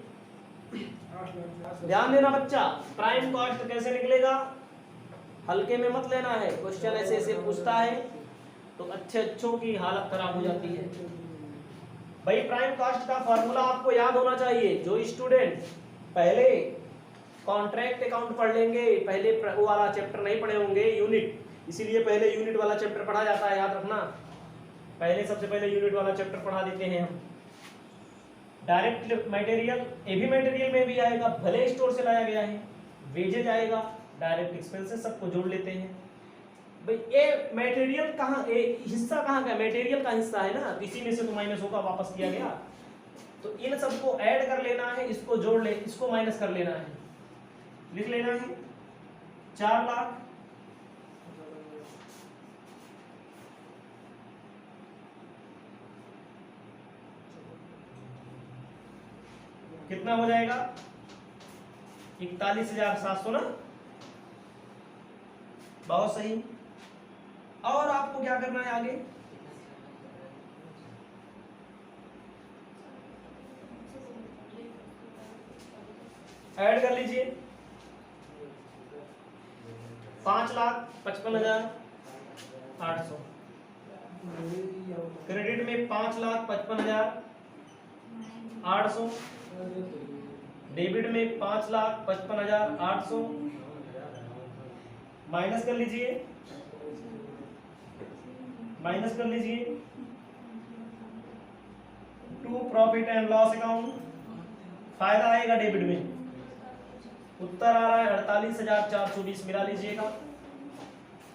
ध्यान देना बच्चा, प्राइम कॉस्ट कैसे निकलेगा? हल्के में मत लेना है, क्वेश्चन ऐसे ऐसे पूछता है तो अच्छों की हालत खराब हो जाती है। भाई प्राइम कॉस्ट का फॉर्मूला आपको याद होना चाहिए। जो स्टूडेंट पहले कॉन्ट्रैक्ट अकाउंट पढ़ लेंगे, पहले वो वाला चैप्टर नहीं पढ़े होंगे यूनिट, इसीलिए पहले यूनिट वाला चैप्टर पढ़ा जाता है, याद रखना। पहले सबसे पहले यूनिट वाला चैप्टर पढ़ा देते हैं हम। डायरेक्ट मटेरियल, ये भी मटेरियल में भी आएगा, भले स्टोर से लाया गया है। वेजेज आएगा, डायरेक्ट एक्सपेंसेस, सबको जोड़ लेते हैं। भाई ये मटेरियल कहाँ, हिस्सा कहाँ का? मटेरियल का हिस्सा है ना, इसी में से तो माइनस होगा, वापस किया गया। तो इन सबको ऐड कर लेना है, इसको जोड़ ले, इसको माइनस कर लेना है, लिख लेना है 4 लाख। कितना हो जाएगा? 41,700 ना, बहुत सही। और आपको क्या करना है आगे? ऐड कर लीजिए 5,55,800। क्रेडिट में 5,55,800, डेबिट में 5,55,800, माइनस कर लीजिए, माइनस कर लीजिए to profit and loss account. फायदा आएगा डेबिट में, उत्तर आ रहा है 48,420। मिला लीजिएगा,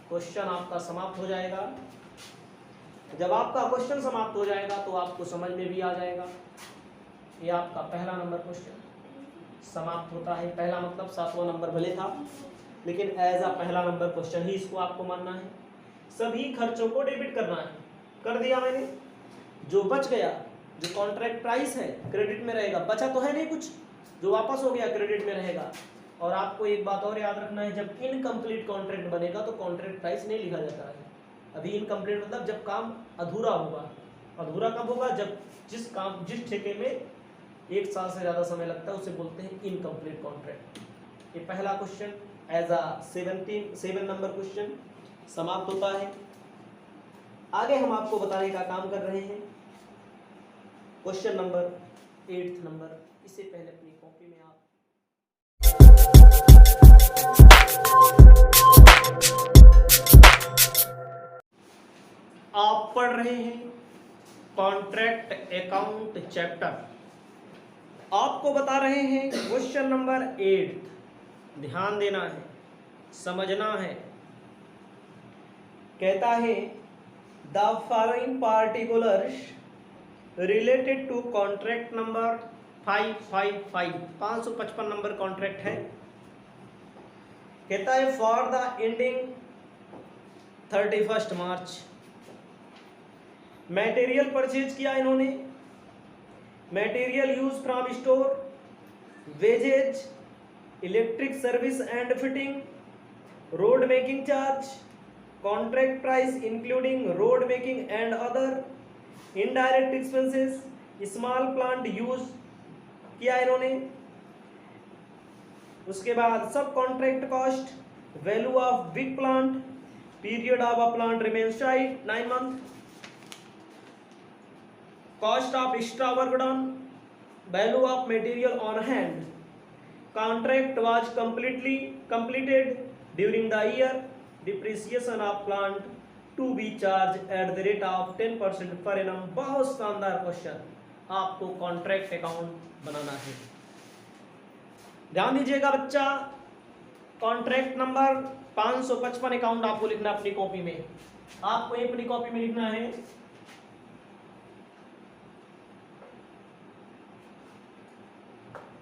क्वेश्चन आपका समाप्त हो जाएगा। जब आपका क्वेश्चन समाप्त हो जाएगा तो आपको समझ में भी आ जाएगा। ये आपका पहला नंबर क्वेश्चन समाप्त होता है। पहला मतलब 7वां नंबर भले था, लेकिन एज अ पहला नंबर क्वेश्चन ही इसको आपको मानना है। सभी खर्चों को डेबिट करना है, कर दिया मैंने। जो बच गया, जो कॉन्ट्रैक्ट प्राइस है, क्रेडिट में रहेगा। बचा तो है नहीं कुछ, जो वापस हो गया क्रेडिट में रहेगा। और आपको एक बात और याद रखना है, जब इनकम्प्लीट कॉन्ट्रैक्ट बनेगा तो कॉन्ट्रैक्ट प्राइस नहीं लिखा जाता है। अभी इनकम्प्लीट मतलब जब काम अधूरा होगा। अधूरा कब होगा? जब जिस ठेके में 1 साल से ज़्यादा समय लगता है उसे बोलते हैं इनकम्प्लीट कॉन्ट्रैक्ट। ये पहला question as a 7 number question समाप्त होता है। आगे हम आपको बताने का काम कर रहे हैं क्वेश्चन नंबर 8 नंबर। इससे पहले अपनी कॉपी में आप पढ़ रहे हैं कॉन्ट्रैक्ट अकाउंट चैप्टर। आपको बता रहे हैं क्वेश्चन नंबर 8। ध्यान देना है, समझना है। कहता है the following particulars related to contract number 555 number contract है। कहता है for the ending 31 March material purchase किया इन्होंने, material use from store, wages, electric service and fitting, road making charge, contract price including road making and other, indirect expenses, small plant use किया इन्होंने। उसके बाद sub contract cost, value of big plant, period of a plant remains tight 9 month, cost of extra work done, value of material on hand, contract was completed during the year, depreciation of plant to be charged at the rate of 10% per annum। बहुत शानदार question, आपको contract account बनाना है। ध्यान दीजिएगा बच्चा, contract number 555 account आपको लिखना अपनी कॉपी में, आपको अपनी कॉपी में लिखना है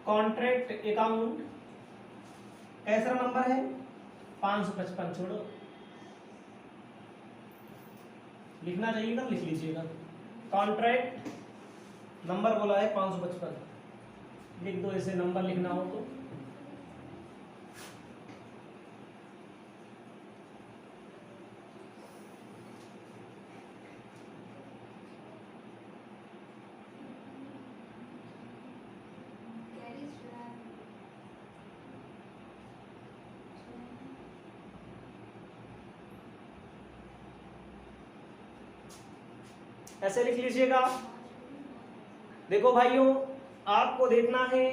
कॉन्ट्रैक्ट अकाउंट। कैसा नंबर है 555, छोड़ो लिखना चाहिए ना, लिख लीजिएगा। कॉन्ट्रैक्ट नंबर बोला है 555, लिख दो ऐसे नंबर लिखना हो तो। ऐसे लिख लीजिएगा। देखो भाइयों, आपको देखना है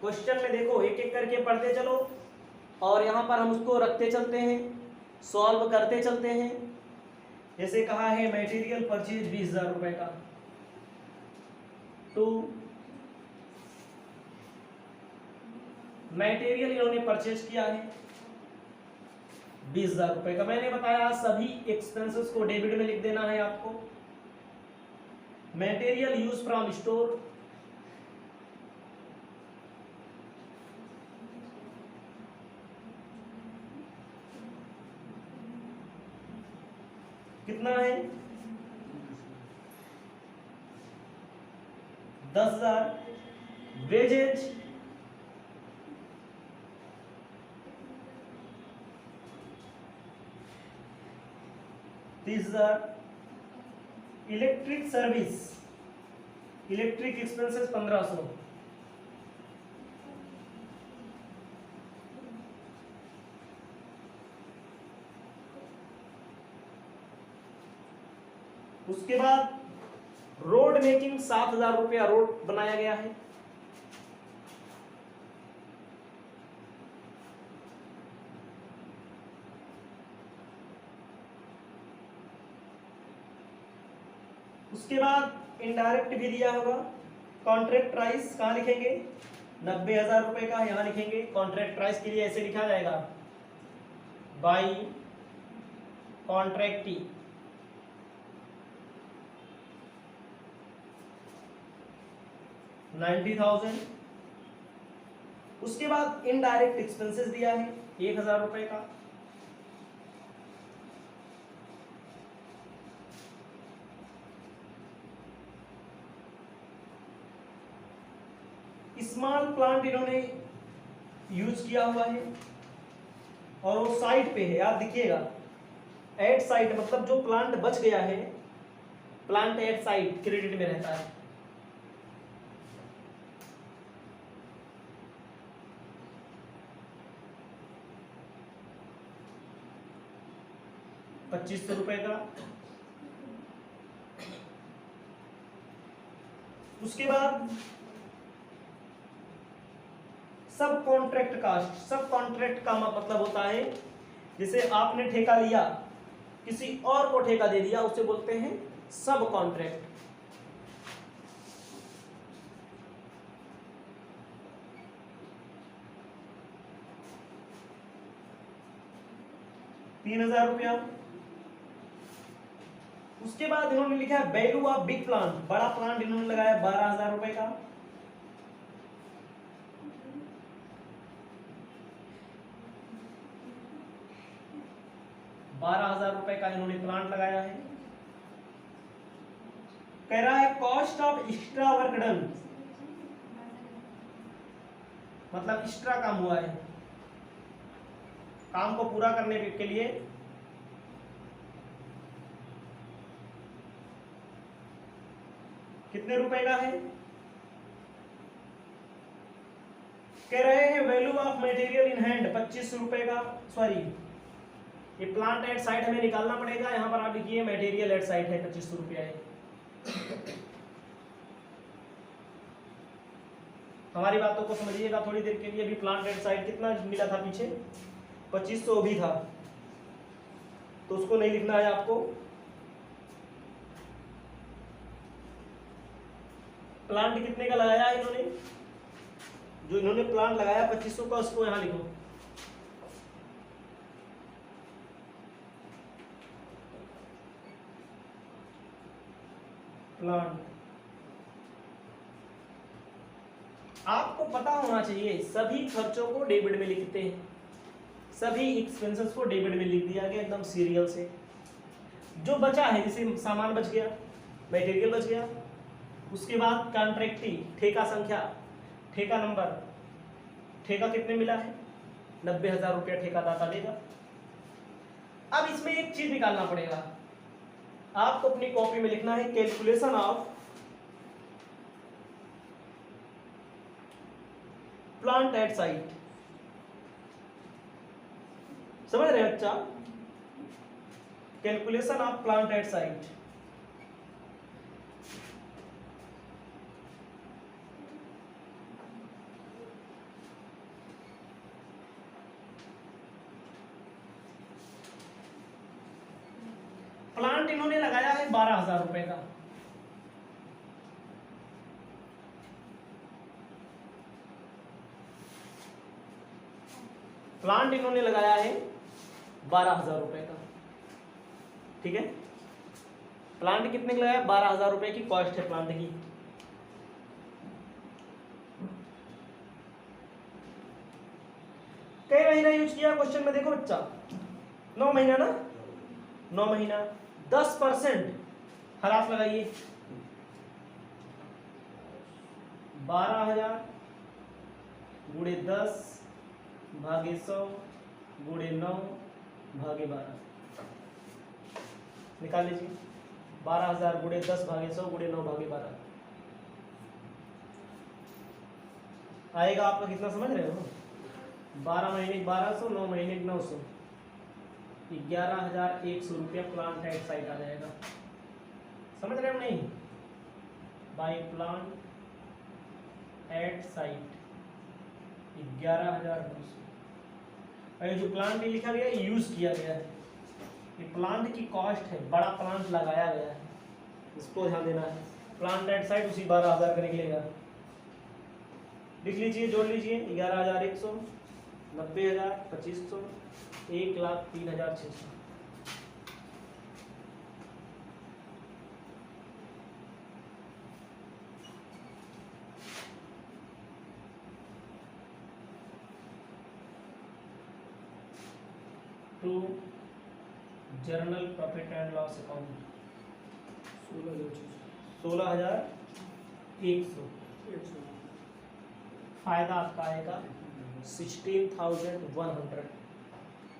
क्वेश्चन में, देखो एक एक करके पढ़ते चलो और यहां पर हम उसको रखते चलते हैं, सॉल्व करते चलते हैं। जैसे कहा है मटेरियल परचेज 20,000 रुपए का, तो मटेरियल इन्होंने परचेज किया है 20,000 रुपए का। मैंने बताया सभी एक्सपेंसेस को डेबिट में लिख देना है आपको। मटेरियल यूज फ्रॉम स्टोर, कितना है 10,000। Wages 30,000। Electric service, electric expenses 1500। उसके बाद रोड मेकिंग 7,000 रुपया रोड बनाया गया है। उसके बाद इनडायरेक्ट भी दिया होगा। कॉन्ट्रैक्ट प्राइस कहाँ लिखेंगे, 90,000 रुपए का यहां लिखेंगे। कॉन्ट्रैक्ट प्राइस के लिए ऐसे लिखा जाएगा, बाई कॉन्ट्रैक्टी 90,000। उसके बाद इनडायरेक्ट एक्सपेंसेस दिया है 1,000 रुपए का। स्मॉल प्लांट इन्होंने यूज किया हुआ है और वो साइट पे है, आप देखिएगा एट साइट, मतलब जो प्लांट बच गया है, प्लांट एट साइट क्रेडिट में रहता है। ₹2,500 का। उसके बाद सब कॉन्ट्रैक्ट कास्ट। सब कॉन्ट्रैक्ट का मतलब होता है जैसे आपने ठेका लिया, किसी और को ठेका दे दिया, उसे बोलते हैं सब कॉन्ट्रैक्ट। ₹3,000। उसके बाद इन्होंने लिखा है वैल्यू ऑफ बिग प्लांट, बड़ा प्लांट इन्होंने लगाया 12,000 रुपए का। ₹12,000 का इन्होंने प्लांट लगाया है। कह रहा है cost of extra work done, मतलब एक्स्ट्रा काम हुआ है, काम को पूरा करने के लिए कितने रुपए का है। कह रहे हैं value of material in hand 25 रुपए का, सॉरी ये प्लांट एट साइट हमें निकालना पड़ेगा, यहां पर आप लिखिए मटेरियल एट साइट है 25 रुपया है। हमारी बातों को समझिएगा थोड़ी देर के लिए। अभी प्लांट एट साइट कितना मिला था पीछे, 2500 भी था, तो उसको नहीं लिखना है आपको। प्लांट कितने का लगाया है इन्होंने, जो इन्होंने प्लांट लगाया 2500 का, उसको यहां लिखो। प्लांट आपको पता होना चाहिए, सभी खर्चों को डेबिट में लिखते हैं, सभी एक्सपेंसेस को डेबिट में लिख दिया गया एकदम सीरियल से। जो बचा है, जैसे सामान बच गया, मटेरियल बच गया, उसके बाद कॉन्ट्रैक्टी, ठेका संख्या, ठेका नंबर, ठेका कितने मिला है 90,000 रुपया ठेकादाता देगा। अब इसमें एक चीज निकालना पड़ेगा, आपको अपनी कॉपी में लिखना है calculation of plant at site. समझ रहे बच्चा, calculation of plant at site. Plant इन्होंने लगाया है 12,000 रुपए का, प्लांट इन्होंने लगाया है 12,000 रुपए का, ठीक है। प्लांट कितने का लगाया, 12,000 रुपए की कॉस्ट है प्लांट की। कई महीना यूज किया क्वेश्चन में, देखो बच्चा 9 महीना ना, 9 महीना 10% हरास लगाइए, 12,000 गुणे 10 भागे 100 गुणे 9 भागे 12 निकाल लीजिए। 12,000 गुणे 10 भागे 100 गुणे 9 भागे 12 आएगा आपका कितना, समझ रहे हो। 12 महीने 1200, 9 महीने 900, 11,100 रुपया प्लांट एट साइट आ जाएगा। समझ रहे हो नहीं, बाय प्लांट एट साइट 11,200। और जो प्लांट में लिखा गया है यूज किया गया है, ये प्लांट की कॉस्ट है, बड़ा प्लांट लगाया गया है, इसको ध्यान देना है। प्लांट एट साइट उसी 12,000 का निकलेगा, लिख लीजिए, जोड़ लीजिए। 11,100, 90,000, 2500, 1,03,600। To journal profit and loss account 16,100। फायदा आपका आएगा 16,100।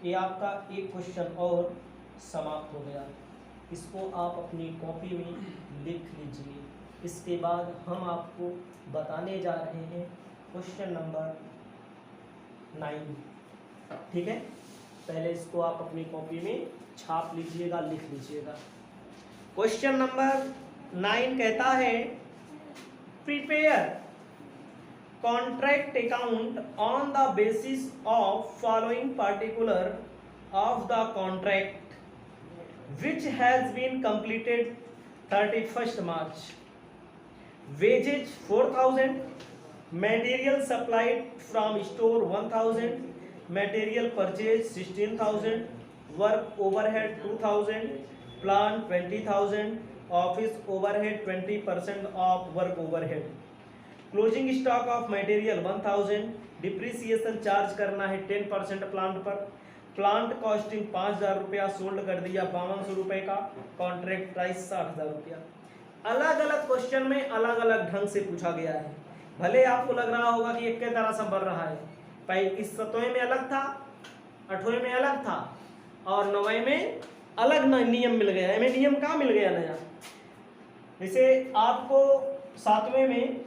ये आपका एक क्वेश्चन और समाप्त हो गया, इसको आप अपनी कॉपी में लिख लीजिए। इसके बाद हम आपको बताने जा रहे हैं क्वेश्चन नंबर 9, ठीक है। पहले इसको आप अपनी कॉपी में छाप लीजिएगा, लिख लीजिएगा। क्वेश्चन नंबर 9 कहता है prepare contract account on the basis of following particular of the contract which has been completed 31st March। Wages 4,000, material supplied from store 1,000, material purchase 16,000, work overhead 2,000, plant 20,000, office overhead 20% of work overhead, closing stock of material 1000, depreciation charge करना है 10% plant पर, plant costing 5,000 रुपया, sold कर दिया 5200 रुपये का, contract price 60,000 रुपया। अलग अलग क्वेश्चन में अलग अलग ढंग से पूछा गया है। भले आपको लग रहा होगा कि एक के तरह सब बन रहा है, पहले इस 7वें में अलग था, 8वें में अलग था और 9वें में अलग नियम मिल गया। हमें नियम कहाँ मिल गया नया? जैसे आपको 7वें में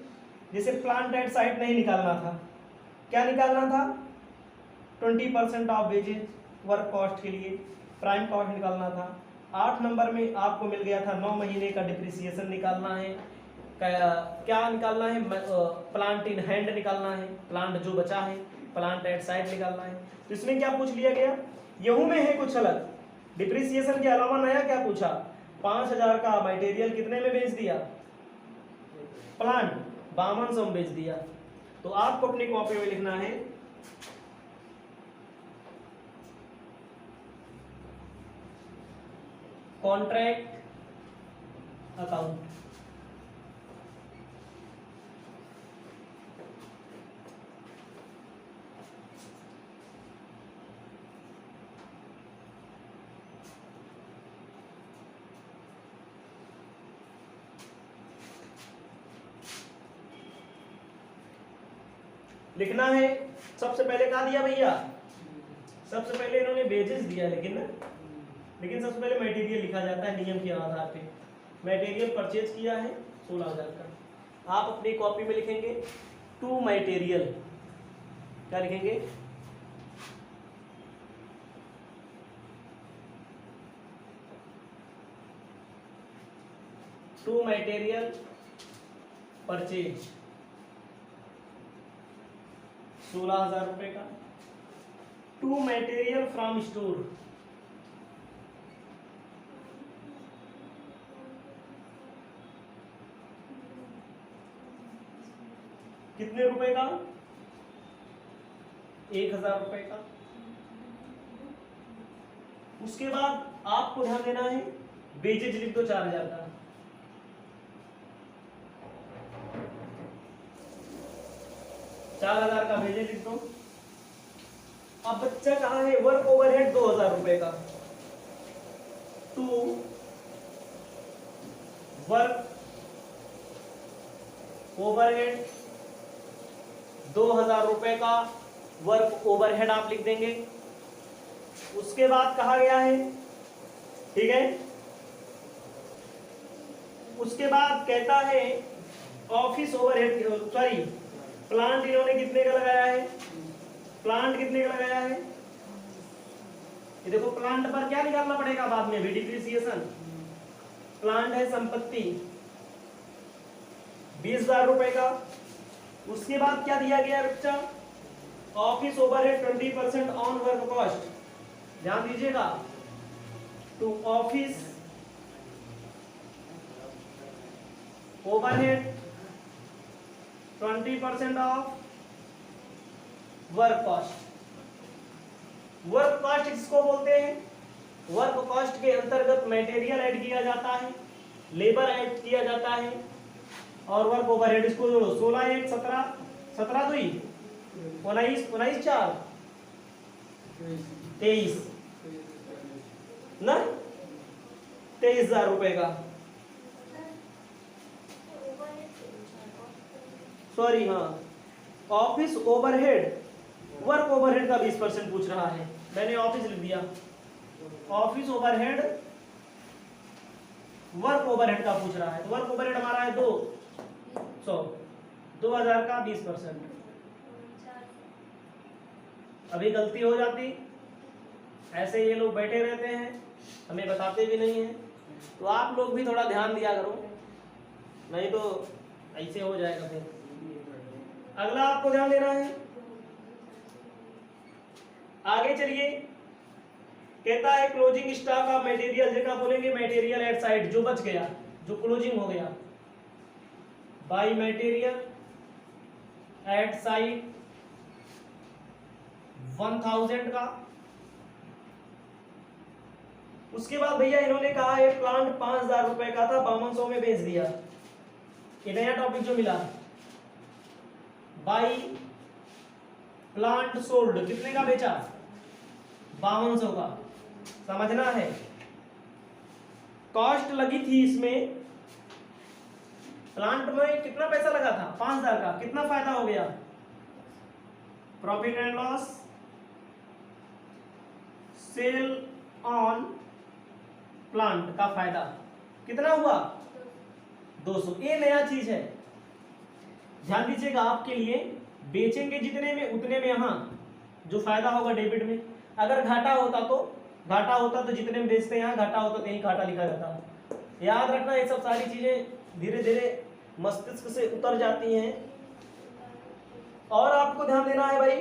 जैसे प्लांट एट साइट नहीं निकालना था, क्या निकालना था? 20% ऑफ वेजेज वर्क कॉस्ट के लिए प्राइम कॉस्ट निकालना था। 8 नंबर में आपको मिल गया था 9 महीने का डिप्रिसिएशन निकालना है, क्या निकालना है? प्लांट इन हैंड निकालना है, प्लांट जो बचा है, प्लांट एट साइट निकालना है। तो इसमें क्या पूछ लिया गया? यहू में है कुछ अलग, डिप्रिसिएशन के अलावा नया क्या पूछा? 5,000 का मटेरियल कितने में बेच दिया? प्लांट 5200 में बेच दिया। तो आपको अपनी कॉपी में लिखना है कॉन्ट्रैक्ट अकाउंट। लिखना है सबसे पहले क्या दिया भैया? सबसे पहले इन्होंने बेजेस दिया, लेकिन सबसे पहले मटेरियल लिखा जाता है नियम के आधार पे। मटेरियल परचेज किया है 16,000 का। आप अपनी कॉपी में लिखेंगे टू मटेरियल, क्या लिखेंगे? टू मटेरियल परचेज 16,000 रुपए का। टू मटेरियल फ्रॉम स्टोर कितने रुपए का? 1,000 रुपए का। उसके बाद आपको ध्यान देना है वेजेज लिख दो 4,000 का। $4,000 का वेजेज लिख दो। अब बच्चा कहाँ है? वर्क ओवरहेड 2,000 रुपए का। टू वर्क ओवरहेड 2,000 रुपए का वर्क ओवरहेड आप लिख देंगे। उसके बाद कहा गया है, ठीक है, उसके बाद कहता है ऑफिस ओवरहेड, सॉरी प्लांट इन्होंने कितने का लगाया है? प्लांट कितने का लगाया है? ये देखो प्लांट पर क्या निकालना पड़ेगा बाद में भी? डिप्रिसिएशन। प्लांट है संपत्ति 20,000 रुपए का। उसके बाद क्या दिया गया बच्चा? Office overhead 20% on work cost, ध्यान दीजिएगा, to office overhead 20% of work cost. Work cost किसको बोलते हैं? वर्क कॉस्ट के अंतर्गत मटेरियल ऐड किया जाता है, लेबर ऐड किया जाता है और वर्क ओवरहेड इसको जोड़ो। 16 1 17, 17 2 19 19 4 23 ना, 23,000 रुपए का। सॉरी, हाँ, ऑफिस ओवरहेड वर्क ओवरहेड का 20% पूछ रहा है, मैंने ऑफिस लिख दिया। ऑफिस ओवरहेड वर्क ओवरहेड का पूछ रहा है, तो वर्क ओवरहेड हमारा है 2,000 का 20%। अभी गलती हो जाती, ऐसे ये लोग बैठे रहते हैं, हमें बताते भी नहीं हैं, तो आप लोग भी थोड़ा ध्यान दिया करो, नहीं तो ऐसे हो जाएगा फिर। अगला आपको ध्यान देना है, आगे चलिए, कहता है क्लोजिंग स्टॉक ऑफ मटेरियल, जगह बोलेंगे मटेरियल एट साइड, जो बच गया, जो क्लोजिंग हो गया, बाई मटेरियल एट साइड 1,000 का, उसके बाद भैया इन्होंने कहा ये प्लांट 5,000 रुपए का था, 5200 में बेच दिया। ये नया टॉपिक जो मिला, बाई प्लांट सोल्ड, कितने का बेचा? 5200 का। समझना है, कॉस्ट लगी थी इसमें, प्लांट में कितना पैसा लगा था? 5,000 का। कितना फायदा हो गया? Profit and loss, sale on plant का फायदा कितना हुआ? 200। ये नया चीज है, ध्यान दीजिएगा। आपके लिए बेचेंगे जितने में उतने में यहां जो फायदा होगा डेबिट में। अगर घाटा होता तो जितने में बेचते हैं यहां घाटा होता तो यहीं घाटा लिखा जाता। याद रखना, ये सब सारी चीजें धीरे धीरे मस्तिष्क से उतर जाती हैं। और आपको ध्यान देना है भाई,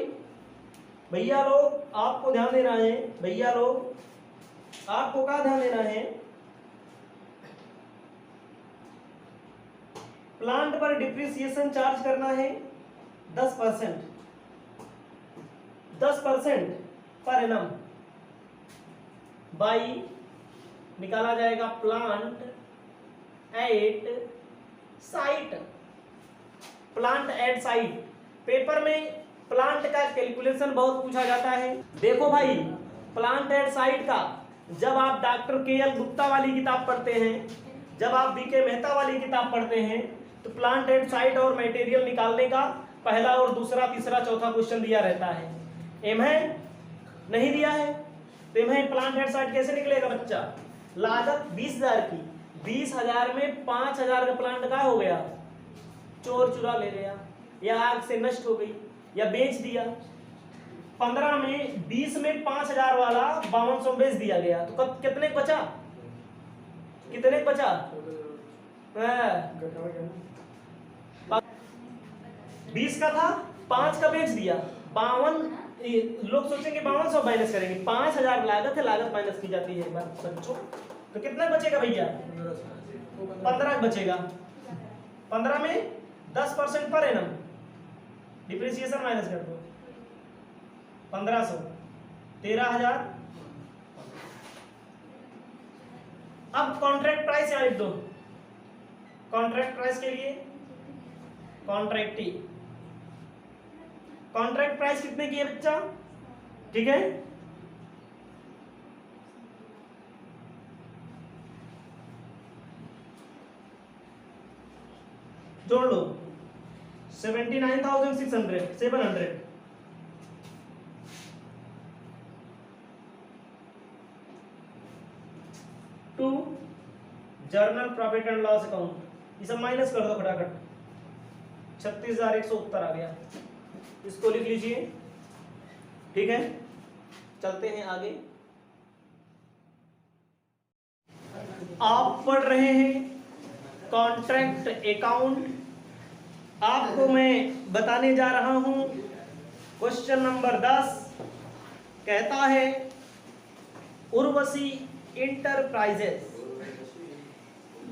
भैया लोग आपको ध्यान देना है, भैया लोग आपको क्या ध्यान देना है? प्लांट पर डिप्रिसिएशन चार्ज करना है 10%, 10% पर एनम बाई, निकाला जाएगा plant at site, plant at site. Paper में प्लांट का कैलकुलेशन बहुत पूछा जाता है। देखो भाई, प्लांट एट साइट का जब आप डॉक्टर KL गुप्ता वाली किताब पढ़ते हैं, जब आप BK मेहता वाली किताब पढ़ते हैं, तो प्लांट एट साइट और मटेरियल निकालने का पहला और दूसरा तीसरा चौथा क्वेश्चन दिया रहता है। एम है नहीं दिया है, तो एम है प्लांट एट साइट कैसे निकलेगा बच्चा? लागत 20,000 की, 20,000 में 5,000 का प्लांट का हो गया, चोर चुरा ले गया, या आग से नष्ट हो गई, या बेच दिया। 15 में 20 में 5,000 वाला 5200 बेच दिया गया, तो कितने बचा? कितने बचा? 20 का था, 5 का बेच दिया, 52। लोग सोचेंगे 5200 माइनस करेंगे, 5,000 लागत है, लागत माइनस की जाती है बच्चों, तो कितना बचेगा भैया? 15 बचेगा। 15 में 10% पर एनम, डिप्रिसिएशन माइनस कर दो, 1500, 13,000। अब कॉन्ट्रैक्ट प्राइस यहाँ लिख दो, कॉन्ट्रैक्ट प्राइस के लिए कॉन्ट्रैक्ट प्राइस कितने की है बच्चा? ठीक है, जोड़ लो, 79,700 to journal profit and loss account, ये सब माइनस कर दो फटाफट, 36,100 उत्तर आ गया। इसको लिख लीजिए, ठीक है। चलते हैं आगे। आप पढ़ रहे हैं कॉन्ट्रैक्ट अकाउंट। आपको मैं बताने जा रहा हूं क्वेश्चन नंबर 10 कहता है, Urvashi enterprises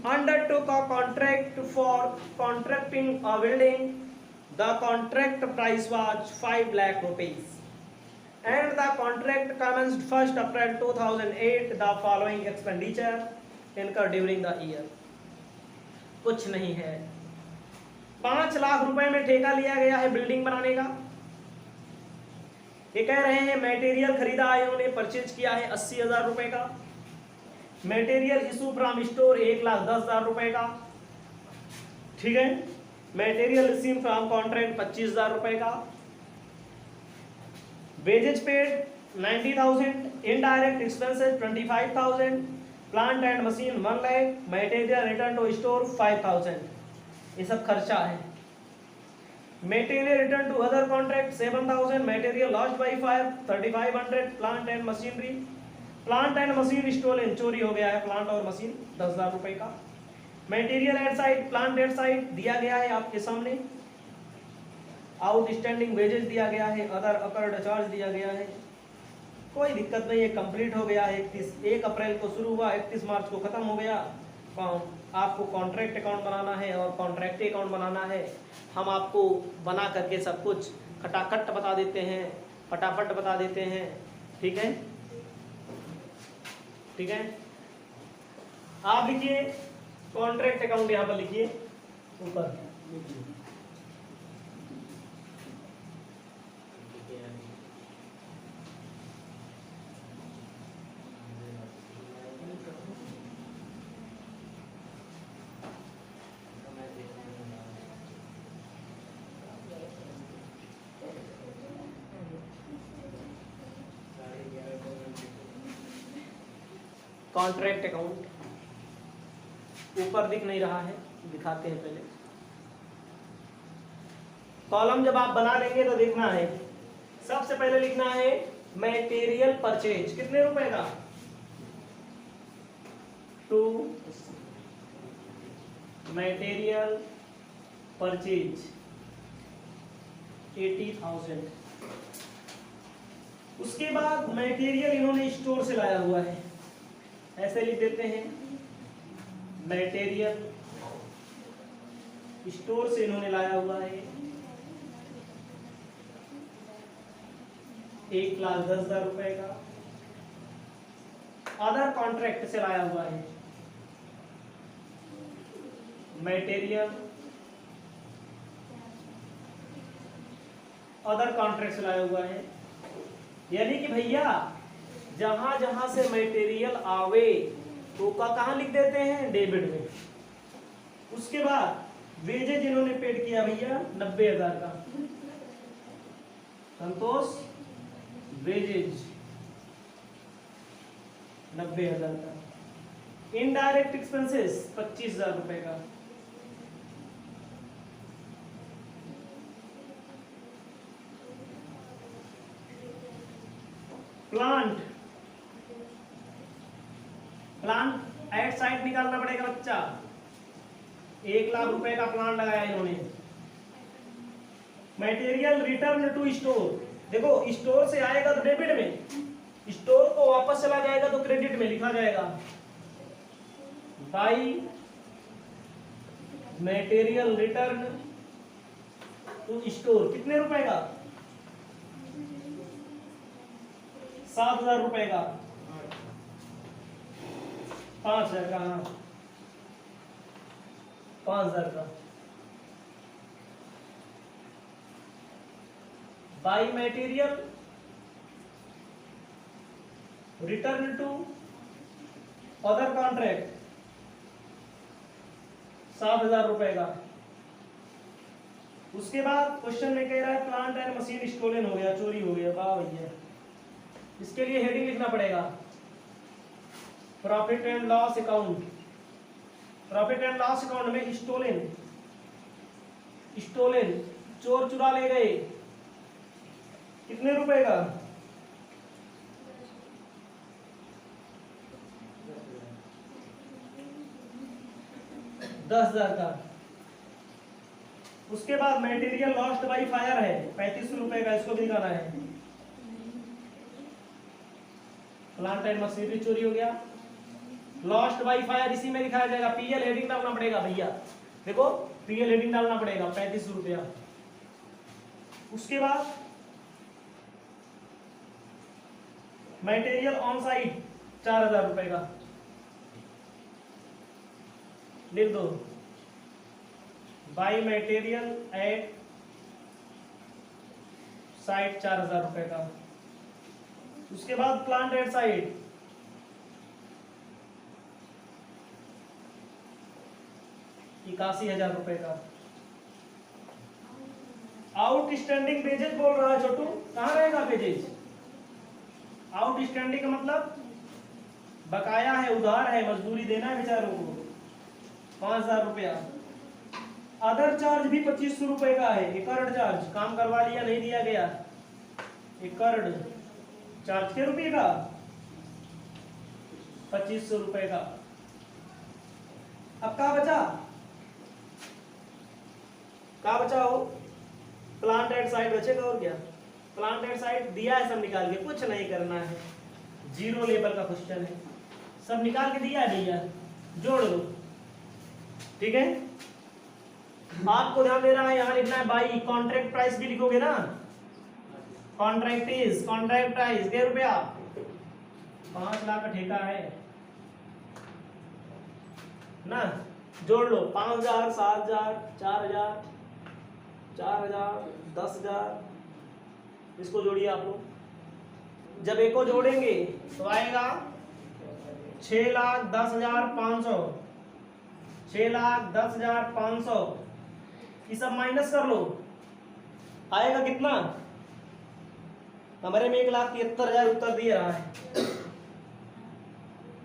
undertook a contract for contracting a building. The contract price was 5 lakh rupees and the contract commenced 1st April 2008. The following expenditure incurred during the year. कुछ नहीं है, 5 लाख रुपए में ठेका लिया गया है बिल्डिंग बनाने का। ये कह रहे हैं मटेरियल खरीदा है, उन्होंने परचेज किया है 80,000 रुपए का। मटेरियल इशू फ्रॉम स्टोर 1,10,000 रुपए का, ठीक है। मटेरियल रिसीव फ्रॉम कॉन्ट्रैक्ट 25,000 रुपए का। Wages paid 90,000, indirect expenses 25,000, plant and machine 1 lakh, material return to store 5,000। ये सब खर्चा है। Material return to other contract 7,000, material lost by fire 3,500, plant and machinery, plant and machine stolen, चोरी हो गया है प्लांट और मशीन 10,000 रुपए का। Material at site, plant at site दिया गया है आपके सामने। आउटस्टैंडिंग वेजेस दिया गया है, अदर अकर्ड चार्ज दिया गया है। कोई दिक्कत नहीं है, कंप्लीट हो गया है। 1 अप्रैल को शुरू हुआ, 31 मार्च को खत्म हो गया। आपको कॉन्ट्रैक्ट अकाउंट बनाना है और कॉन्ट्रैक्ट अकाउंट बनाना है। हम आपको बना करके सब कुछ खटाखट बता देते हैं, फटाफट बता देते हैं, ठीक है। ठीक है, आप लिखिए कॉन्ट्रैक्ट अकाउंट, यहां पर लिखिए ऊपर। कॉन्ट्रैक्ट अकाउंट ऊपर दिख नहीं रहा है, दिखाते हैं पहले। कॉलम जब आप बना लेंगे तो देखना है, सबसे पहले लिखना है मटेरियल परचेज, कितने रुपए का, टू मटेरियल परचेज 80,000। उसके बाद मटेरियल इन्होंने स्टोर से लाया हुआ है, ऐसे लिख देते हैं मटेरियल स्टोर से इन्होंने लाया हुआ है 1,10,000 रुपए का। अदर कॉन्ट्रैक्ट से लाया हुआ है मटेरियल, अदर कॉन्ट्रैक्ट से लाया हुआ है, यानी कि भैया जहां जहां से मटेरियल आवे तो का कहां लिख देते हैं, डेबिट में। उसके बाद वेजेज इन्होंने पेड किया भैया 90,000 का, संतोष वेजेज 90,000 का। इनडायरेक्ट एक्सपेंसेस 25,000 रुपए का। प्लांट एट साइड निकालना पड़ेगा बच्चा, 1,00,000 रुपए का प्लांट लगाया इन्होंने। मटेरियल रिटर्न टू स्टोर, देखो स्टोर से आएगा तो डेबिट में, स्टोर को वापस चला जाएगा तो क्रेडिट में लिखा जाएगा। By material return to store कितने रुपए का, 7,000 रुपए का, 5,000 का, हाँ 5,000 का। By material return to other contract 7,000 रुपए का। उसके बाद क्वेश्चन में कह रहा है प्लांट एंड मशीन स्टोलन हो गया, चोरी हो गया, वाह भैया, इसके लिए हेडिंग लिखना पड़ेगा profit and loss account. Profit and loss account में स्टोलन चोर चुरा ले गए, कितने रुपए का, 10,000 का। उसके बाद मटेरियल लॉस्ट बाई फायर है 3500 रुपए का, इसको भी दिखाना है। प्लांट एंड मशीनरी चोरी हो गया, लॉस्ट बाई फायर इसी में दिखाया जाएगा। पीएल हेडिंग डालना पड़ेगा भैया, देखो पीएल हेडिंग डालना पड़ेगा 3500 रुपया। उसके बाद मटेरियल ऑन साइट 4,000 रुपए का लिख दो। बाई मटेरियल एट साइट 4,000 रुपए का। उसके बाद प्लांट एट साइट 81,000 रुपए का। आउटस्टैंडिंग पेजेज बोल रहा है छोटू, कहां रहेगा पेजेज, आउटस्टैंडिंग का मतलब बकाया है, उधार है, मजदूरी देना है बेचारों को 5,000 रुपया। अदर चार्ज भी 2500 रुपए का है, एकड़ चार्ज, काम करवा लिया नहीं दिया गया, एकड़ चार्ज के रुपये का 2500 रुपए का। अब क्या बचा हो, प्लांट एट साइट बचेगा और क्या, प्लांट एट साइट दिया है सब निकाल के, कुछ नहीं करना है, जीरो लेवल का क्वेश्चन है, सब निकाल के दिया है भैया, जोड़ दो, ठीक है। आपको ध्यान देना है, यहां लिखना है बाई, कॉन्ट्रैक्ट प्राइस भी लिखोगे ना, कॉन्ट्रैक्ट प्राइस क्या रुपया, 5 लाख का ठेका है, ना, जोड़ लो 5,000, 7,000, 4,000, 4,000, 10,000, इसको जोड़िए आप लोग। जब एक को जोड़ेंगे तो आएगा 6,10,500, 6,10,500। ये सब माइनस कर लो, आएगा कितना? हमारे में 1,73,000 उत्तर दिए रहा है।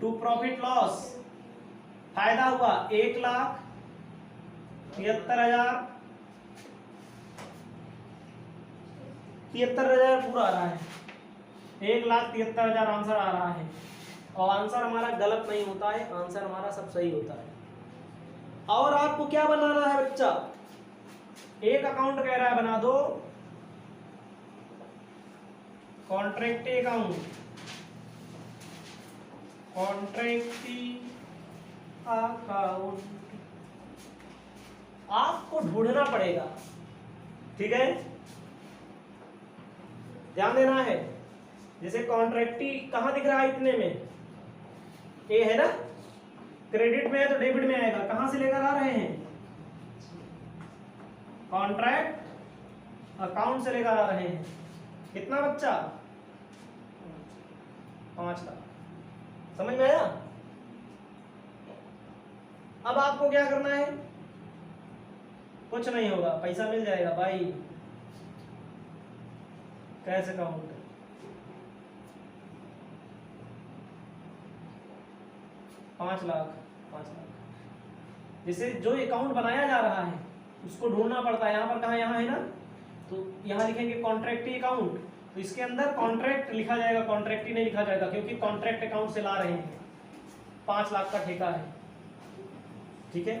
टू प्रॉफिट लॉस, फायदा हुआ 1,73,000, 73,000 पूरा आ रहा है, 1,73,000 आंसर आ रहा है। और आंसर हमारा गलत नहीं होता है, आंसर हमारा सब सही होता है। और आपको क्या बनाना है बच्चा? एक अकाउंट कह रहा है बना दो, कॉन्ट्रैक्ट अकाउंट, कॉन्ट्रैक्ट अकाउंट आपको ढूंढना पड़ेगा, ठीक है, ध्यान देना है। जैसे कॉन्ट्रैक्टी कहां दिख रहा है? इतने में ए है ना, क्रेडिट में है तो डेबिट में आएगा। कहां से लेकर आ रहे हैं? कॉन्ट्रैक्ट अकाउंट से लेकर आ रहे हैं। कितना बच्चा? 5 लाख। समझ में आया? अब आपको क्या करना है? कुछ नहीं होगा, पैसा मिल जाएगा भाई। कैश अकाउंट, पाँच लाख। जैसे जो अकाउंट बनाया जा रहा है उसको ढूंढना पड़ता है। यहाँ पर कहा, यहाँ है ना, तो यहाँ लिखेंगे कॉन्ट्रैक्टी अकाउंट, तो इसके अंदर कॉन्ट्रैक्ट लिखा जाएगा, कॉन्ट्रैक्टी नहीं लिखा जाएगा, क्योंकि कॉन्ट्रैक्ट अकाउंट से ला रहे हैं। 5 लाख का ठेका है, ठीक है।